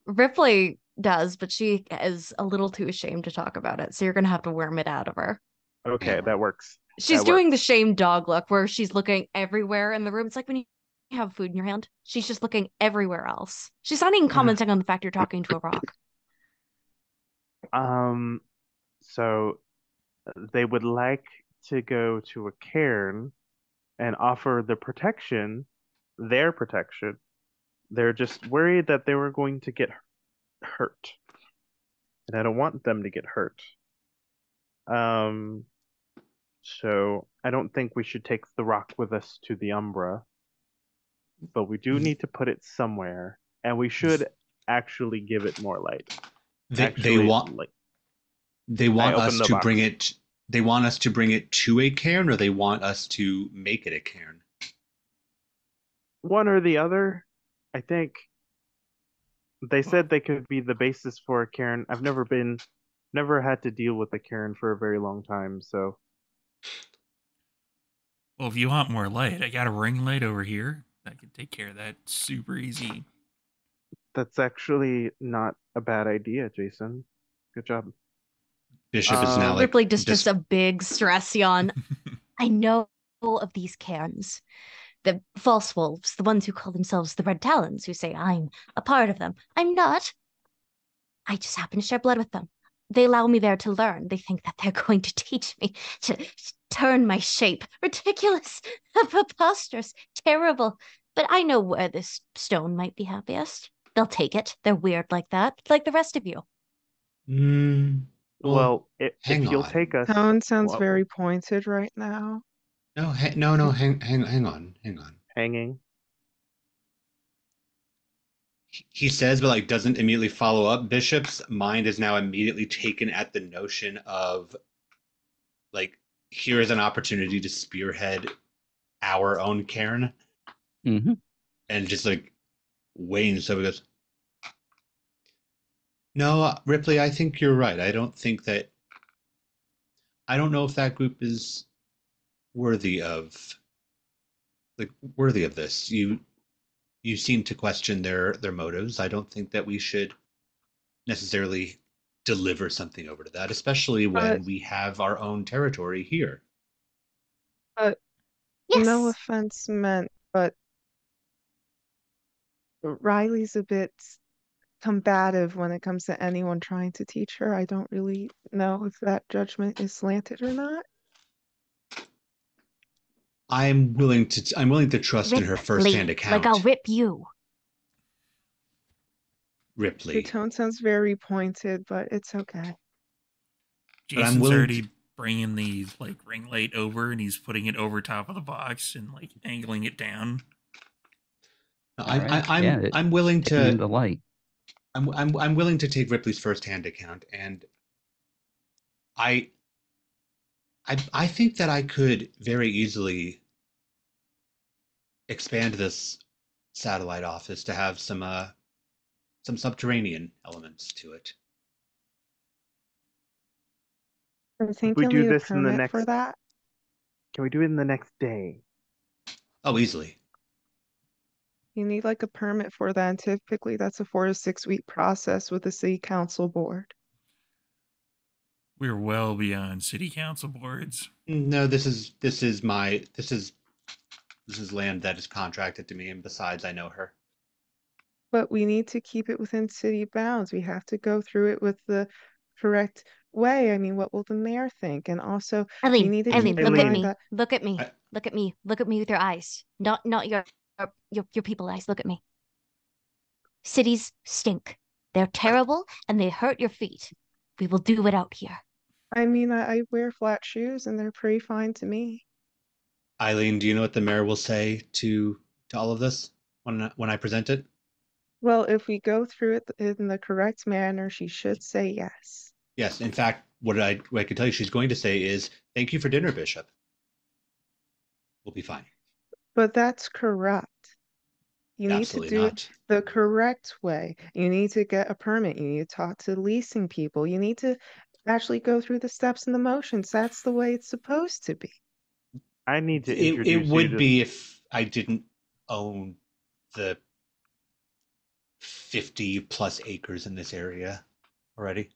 Ripley does, but she is a little too ashamed to talk about it. So you're going to have to worm it out of her. Okay, Yeah. that works. She's That doing the works. shame dog look where she's looking everywhere in the room. It's like when you have food in your hand, she's just looking everywhere else. She's not even commenting on the fact you're talking to a rock. So they would like to go to a cairn and offer their protection. They're just worried that they were going to get hurt. And I don't want them to get hurt. Um, so I don't think we should take the rock with us to the Umbra, but we do need to put it somewhere, and we should actually give it more light. They want like us to bring it. They want us to bring it to a cairn, or they want us to make it a cairn. One or the other. I think they said they could be the basis for a cairn. I've never been never had to deal with a Karen for a very long time, so Well, if you want more light, I got a ring light over here. That can take care of that super easy. that's actually not a bad idea, Jason. Good job. Bishop is now like Ripley just a big stress yawn. I know of these Cairns. The false wolves, the ones who call themselves the Red Talons, who say I'm a part of them. I'm not. I just happen to share blood with them. They allow me there to learn. They think that they're going to teach me to turn my shape. Ridiculous, preposterous, terrible. But I know where this stone might be happiest. They'll take it. They're weird like that, like the rest of you. Well, Well, if hang you'll on. take us, Tone sounds well, very pointed right now. No, no, hang on. hanging. He says, but like doesn't immediately follow up. Bishop's mind is now immediately taken at the notion of like, here is an opportunity to spearhead our own Cairn, Mm-hmm. and just like Wayne. So he goes, no, Ripley, I think you're right. I don't know if that group is worthy of this. You seem to question their motives. I don't think that we should necessarily deliver something over to that, especially when But we have our own territory here. but no Yes. offense meant, but Riley's a bit combative when it comes to anyone trying to teach her. I don't really know if that judgment is slanted or not. I'm willing to trust in her firsthand Ripley, account. like I'll rip you. Your Ripley, tone sounds very pointed, but it's okay. but I'm Jason's willing already bringing the like ring light over, and he's putting it over top of the box and like angling it down. I'm willing Taking to the light. I'm willing to take Ripley's firsthand account, and I think that I could very easily expand this satellite office to have some subterranean elements to it. I If think we you'll do need a this in the permit for next, that. can we do it in the next day? Oh, easily. You need like a permit for that, and typically that's a 4 to 6 week process with the city council board. We're well beyond city council boards. No, this is land that is contracted to me, and besides, I know her. But we need to keep it within city bounds. We have to go through it with the correct way. I mean, what will the mayor think? And also, we need to Eileen, keep in look at mind me. that Look at me. I- Look at me. Look at me with your eyes. Not your people eyes. Look at me. Cities stink. They're terrible and they hurt your feet. We will do it out here. I mean, I wear flat shoes and they're pretty fine to me. Eileen, do you know what the mayor will say to all of this when I present it? Well, if we go through it in the correct manner, she should say yes. Yes, in fact, what I can tell you she's going to say is, "Thank you for dinner, Bishop. We'll be fine." But that's corrupt. You need to Absolutely do it not. the correct way. You need to get a permit. You need to talk to leasing people. You need to actually go through the steps and the motions. That's the way it's supposed to be. I need to It introduce you would to. be if I didn't own the 50 plus acres in this area already.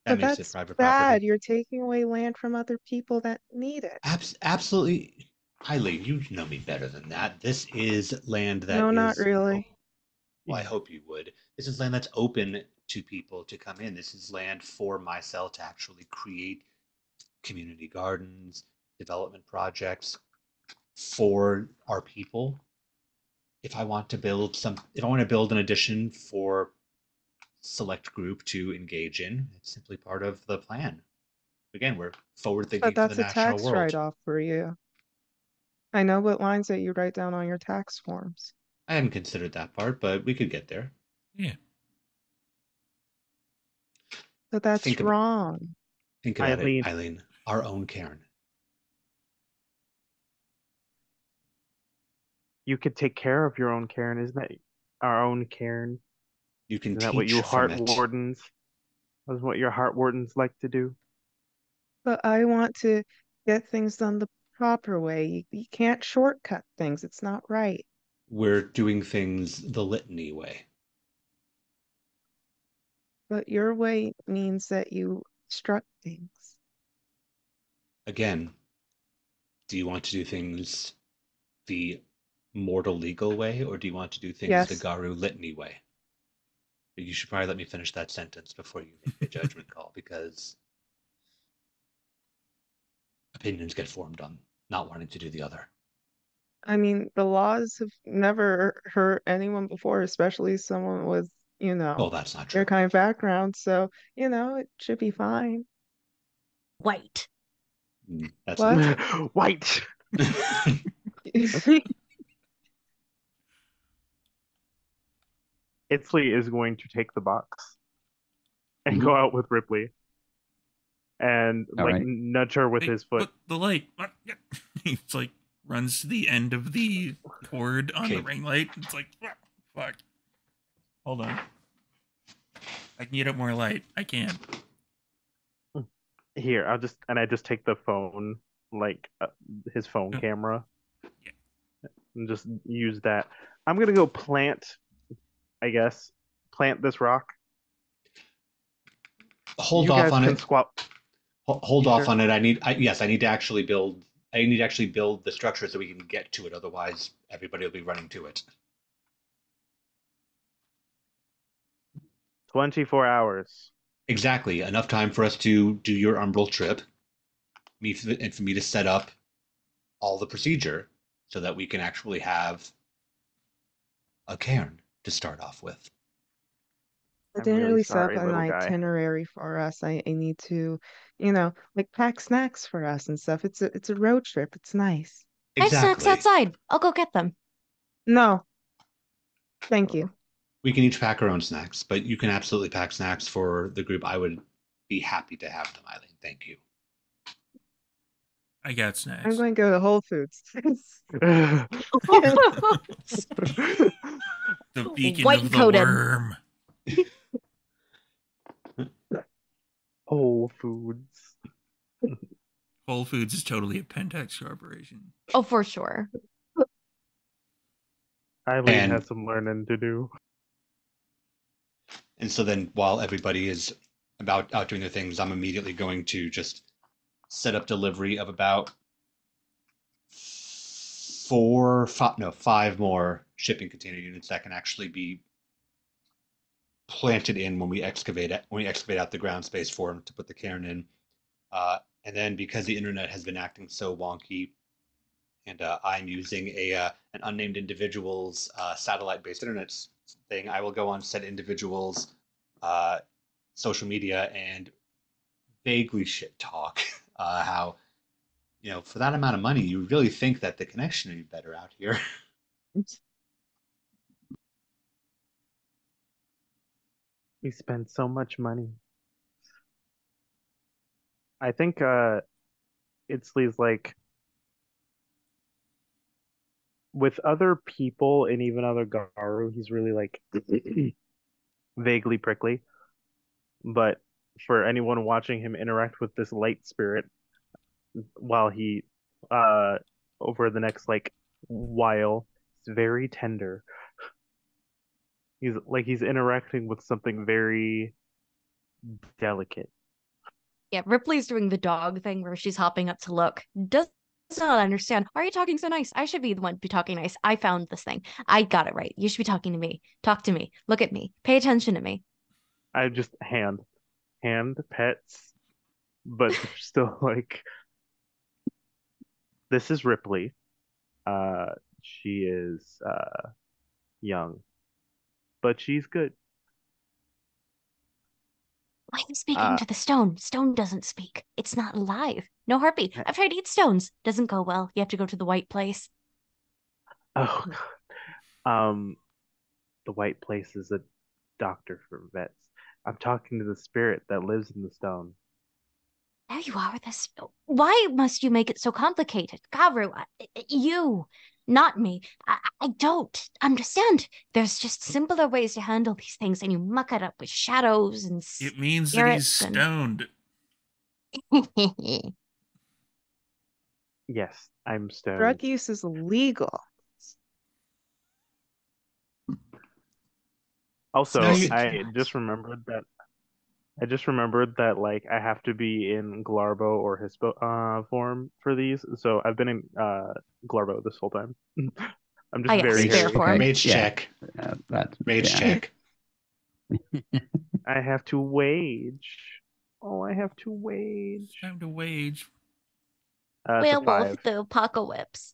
That But makes it that's private bad. property. You're taking away land from other people that need it. Absolutely. Eileen, you know me better than that. This is land that No, not is. really. Well, I hope you would. This is land that's open to people to come in. This is land for myself to actually create community gardens, development projects for our people. If I want to build an addition for select group to engage in, it's simply part of the plan. Again, we're forward thinking But for the that's a national tax world. write-off for you. I know what lines that you write down on your tax forms. I hadn't considered that part, but we could get there. Yeah. But that's Think about wrong. think about it, Eileen, Eileen. Our own Cairn. you could take care of your own Karen, isn't that our own Karen? You can Isn't that what you teach from heart it. wardens? That's what your heart wardens like to do. But I want to get things done the proper way. You can't shortcut things. It's not right. We're doing things the litany way. But your way means that you struck things. Again, do you want to do things the mortal legal way, or do you want to do things the Yes. Garu litany way? You should probably let me finish that sentence before you make a judgment call, because opinions get formed on not wanting to do the other. I mean, the laws have never hurt anyone before, especially someone with, Oh, that's not your true. kind of background. So, it should be fine. White. That's What? not White. true. Itzley is going to take the box and Mhm. go out with Ripley and All right. nudge her with Hey, his foot. What, the light. What? Yeah. It's like runs to the end of the cord on the Okay. ring light. It's like, fuck. Hold on. I can get up more light. I can. Here, I just take the phone, his phone Yeah. camera, Yeah. and just use that. I'm gonna go plant this rock. Hold You off guys on can it. squat. Hold You off sure? on it. I need to actually build. I need to actually build the structure so we can get to it. Otherwise, everybody will be running to it. 24 hours. Exactly. Enough time for us to do your umbral trip. And for me to set up all the procedure so that we can actually have a cairn to start off with. I I'm didn't really really set up sorry, an little guy. itinerary for us. I need to, pack snacks for us and stuff. It's a road trip. It's nice. I have snacks Exactly. outside. I'll go get them. No, thank you. We can each pack our own snacks, but you can absolutely pack snacks for the group. I would be happy to have them, Eileen. Thank you. I got I'm snacks. going to go to Whole Foods. The beacon White of the coated. worm. Whole Foods. Whole Foods is totally a Pentex corporation. Oh, for sure. Eileen And- has some learning to do. And so then while everybody is about out doing their things, I'm immediately going to just set up delivery of about 5 more shipping container units that can actually be planted in when we excavate out the ground space for them to put the cairn in. And then because the internet has been acting so wonky, and I'm using an unnamed individual's satellite-based internet thing, I will go on said individual's social media and vaguely shit talk how, for that amount of money, you really think that the connection would be better out here. We spend so much money. I think Itzley's like with other people and even other Garu, he's really like vaguely prickly. But for anyone watching him interact with this light spirit while he over the next while, it's very tender. He's interacting with something very delicate. Yeah, Ripley's doing the dog thing where she's hopping up to look. Does not understand. Why are you talking so nice? I should be the one to be talking nice. I found this thing. I got it right. You should be talking to me. Talk to me. Look at me. Pay attention to me. I just hand pets, but they're still like, this is Ripley. She is young, but she's good. Why are you speaking to the stone? Stone doesn't speak. It's not alive. No heartbeat. I've tried to eat stones. Doesn't go well. You have to go to the white place. Oh, God. The white place is a doctor for vets. I'm talking to the spirit that lives in the stone. There you are with this. Why must you make it so complicated? Garu, you. not me. I don't understand. There's just simpler ways to handle these things, and you muck it up with shadows and It means that he's spirits and stoned. Yes, I'm stoned. Drug use is legal. Also, No, you- I just remembered that like I have to be in Glarbo or Hispo form for these. So I've been in Glarbo this whole time. I'm just yes, very spare hairy. form. Rage Yeah. check. That's Rage yeah. check. I have to wage. Oh, I have to wage. Time to wage. It's a Werewolf 5. the apocalypse.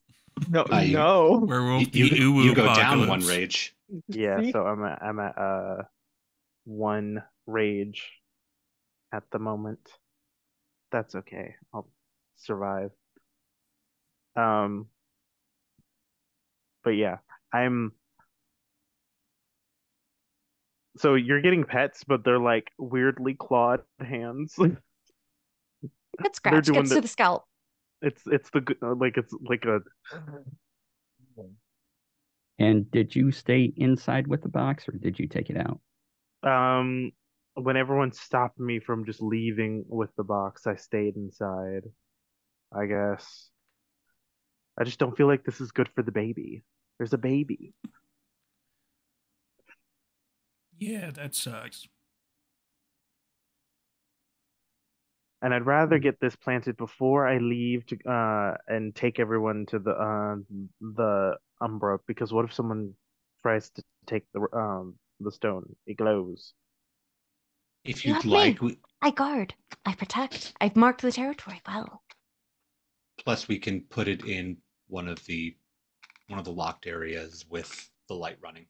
No, You- no. Werewolf the You Uwu go down apocalypse. one rage. Yeah, See? so I'm at 1 rage at the moment. That's okay. I'll survive. But yeah, so you're getting pets, but they're like weirdly clawed hands. Good scratch. doing Gets to the scalp. It's it's like a And did you stay inside with the box or did you take it out? when everyone stopped me from just leaving with the box, I stayed inside. I guess. I just don't feel like this is good for the baby. There's a baby. Yeah, that sucks. And I'd rather get this planted before I leave to and take everyone to the Umbra, because what if someone tries to take the stone? It glows. If You you'd have like, me. I guard. I protect. I've marked the territory well. plus we can put it in one of the locked areas with the light running.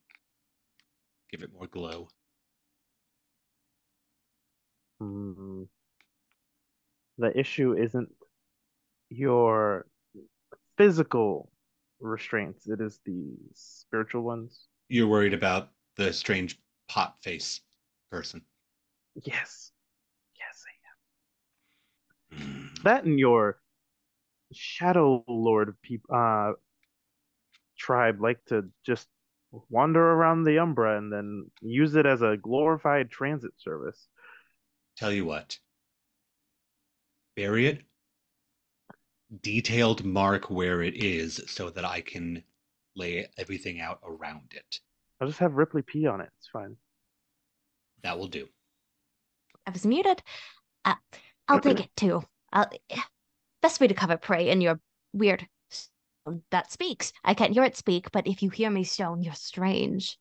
Give it more glow. Hmm. The issue isn't your physical restraints, it is the spiritual ones. You're worried about the strange pot face person. Yes. Yes, I am. That and your Shadow Lord tribe like to just wander around the Umbra and then use it as a glorified transit service. Tell you what. Bury it. Detailed mark where it is so that I can lay everything out around it. I'll just have Ripley pee on it. It's fine. That will do. I was muted. I'll take it too. Best way to cover prey in your weird stone that speaks. I can't hear it speak, but if you hear me stone, you're strange.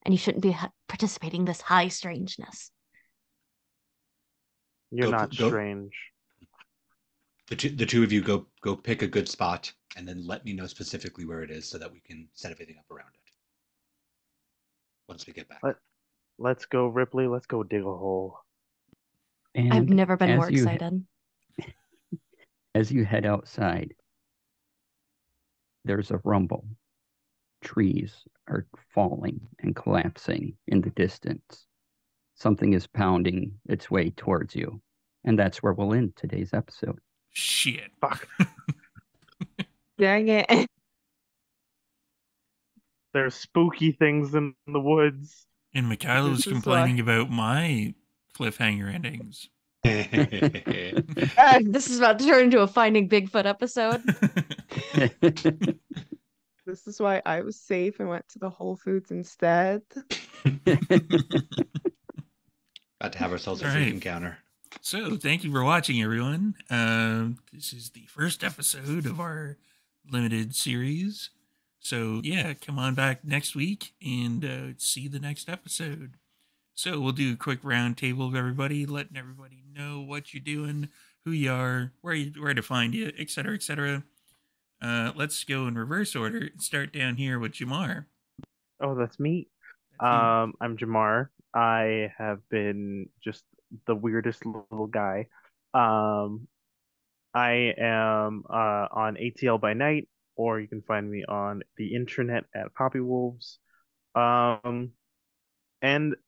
And you shouldn't be participating in this high strangeness. You're Go- not go- strange. The two of you go pick a good spot and then let me know specifically where it is so that we can set everything up around it. Once we get back. Let's go, Ripley. Let's go dig a hole. And I've never been more as you excited. as you head outside, there's a rumble. Trees are falling and collapsing in the distance. Something is pounding its way towards you. And that's where we'll end today's episode. Shit. Fuck. Dang it. There's spooky things in the woods. And Michaela was This is complaining about my cliffhanger endings. This is about to turn into a Finding Bigfoot episode. This is why I was safe and went to the Whole Foods instead. About to have ourselves a All freak right. encounter. So, thank you for watching, everyone. This is the first episode of our limited series. So, yeah, come on back next week and see the next episode. So, we'll do a quick round table of everybody, letting everybody know what you're doing, who you are, where to find you, etc., etc. Let's go in reverse order and start down here with Jamar. Oh, that's me. That's you. I'm Jamar. I have been just the weirdest little guy. I am on ATL by night, or you can find me on the internet at Poppy Wolves, and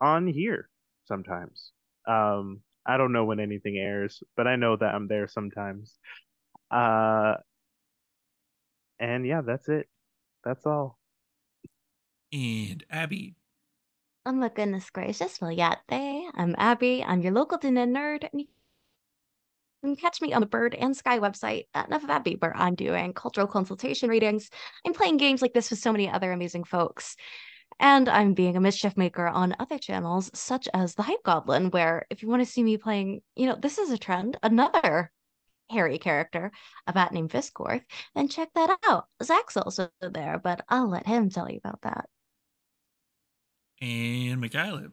on here sometimes. I don't know when anything airs, but I know that I'm there sometimes. And yeah, that's it. That's all. And Abby. Oh my goodness gracious, well, yeah, I'm Abby. I'm your local internet nerd, and you can catch me on the Bird and Sky website at Enough of Abby, where I'm doing cultural consultation readings. I'm playing games like this with so many other amazing folks. And I'm being a mischief maker on other channels, such as the Hype Goblin, where if you want to see me playing, this is a trend, another hairy character, a bat named Viscorth, then check that out. Zach's also there, but I'll let him tell you about that. And Michaela.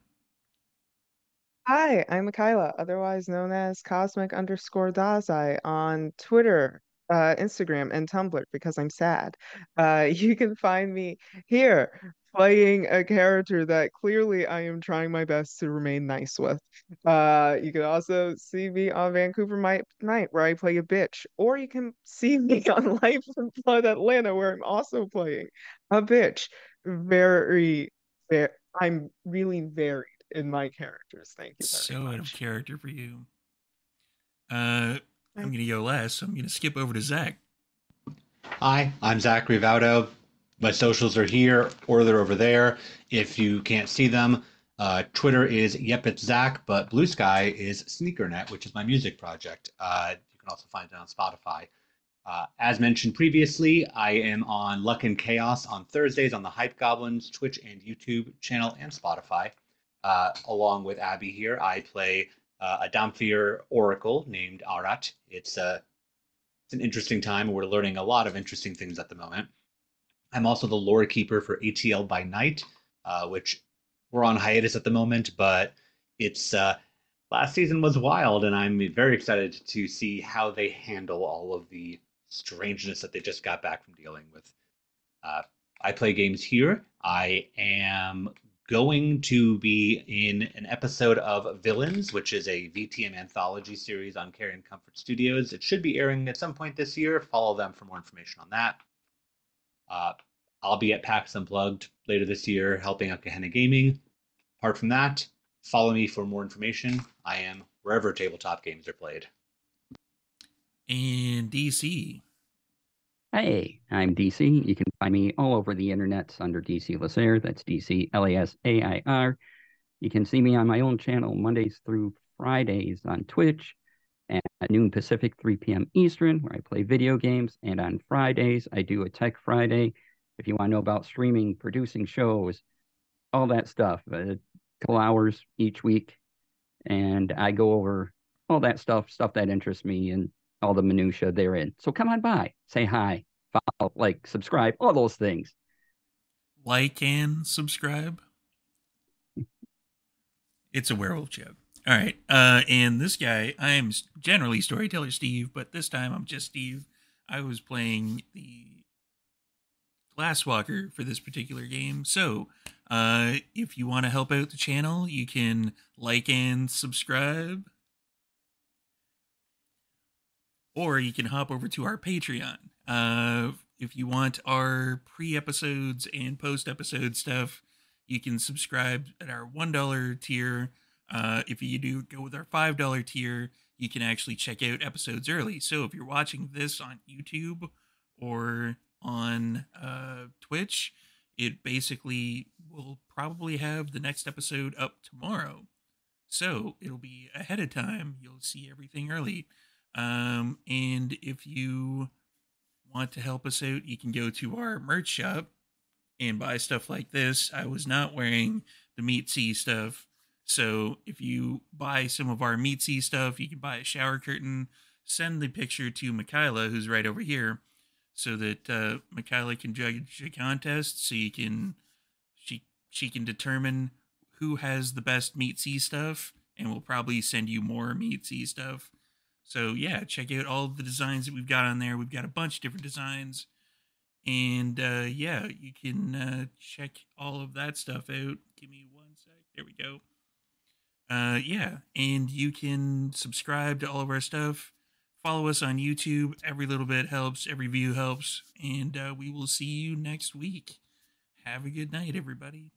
Hi, I'm Michaela, otherwise known as Cosmic_Dazai on Twitter, Instagram, and Tumblr because I'm sad. You can find me here playing a character that clearly I am trying my best to remain nice with. You can also see me on Vancouver Night where I play a bitch, or you can see me on Life in Blood Atlanta where I'm also playing a bitch. Very, very, I'm really varied in my characters. Thank you very So out of much. character for you. I'm going to go last, so I'm going to skip over to Zach. Hi, I'm Zak Vaudo. My socials are here or they're over there. If you can't see them, Twitter is Yep It's Zach, but Blue Sky is SneakerNet, which is my music project. You can also find it on Spotify. As mentioned previously, I am on Luck and Chaos on Thursdays on the Hype Goblins Twitch and YouTube channel and Spotify. Along with Abby here, I play a Damphir Oracle named Arat. It's an interesting time. We're learning a lot of interesting things at the moment. I'm also the lore keeper for ATL by Night, which we're on hiatus at the moment, but it's last season was wild, and I'm very excited to see how they handle all of the strangeness that they just got back from dealing with. I play games here. I am going to be in an episode of Villains, which is a VTM anthology series on Carrion Comfort Studios. It should be airing at some point this year. Follow them for more information on that. I'll be at PAX Unplugged later this year, helping out Gehenna Gaming. Apart from that, follow me for more information. I am wherever tabletop games are played. And DC. Hey, I'm DC. You can find me all over the internet under DC Lasair. That's DC Lasair. You can see me on my own channel Mondays through Fridays on Twitch at noon Pacific, 3 p.m. Eastern, where I play video games. And on Fridays, I do a Tech Friday. If you want to know about streaming, producing shows, all that stuff, a couple hours each week. And I go over all that stuff that interests me and all the minutia therein. So come on by, say hi, follow, like, subscribe, all those things. Like and subscribe. It's a werewolf joke. All right. And this guy, I am generally Storyteller Steve, but this time I'm just Steve. I was playing the Glasswalker for this particular game. So if you want to help out the channel, you can like and subscribe. Or you can hop over to our Patreon. If you want our pre-episodes and post-episode stuff, you can subscribe at our $1 tier. If you do go with our $5 tier, you can actually check out episodes early. So if you're watching this on YouTube or on Twitch, it basically will probably have the next episode up tomorrow. So it'll be ahead of time. You'll see everything early. And if you want to help us out, you can go to our merch shop and buy stuff like this. I was not wearing the Meat Sea stuff. So if you buy some of our Meat Sea stuff, you can buy a shower curtain, send the picture to Michaela, who's right over here, so that Michaela can judge a contest. So she can determine who has the best Meat Sea stuff, and we'll probably send you more Meat Sea stuff. So yeah, check out all of the designs that we've got on there. We've got a bunch of different designs. And yeah, you can check all of that stuff out. Give me one sec. There we go. Yeah, and you can subscribe to all of our stuff. Follow us on YouTube. Every little bit helps. Every view helps. And we will see you next week. Have a good night, everybody.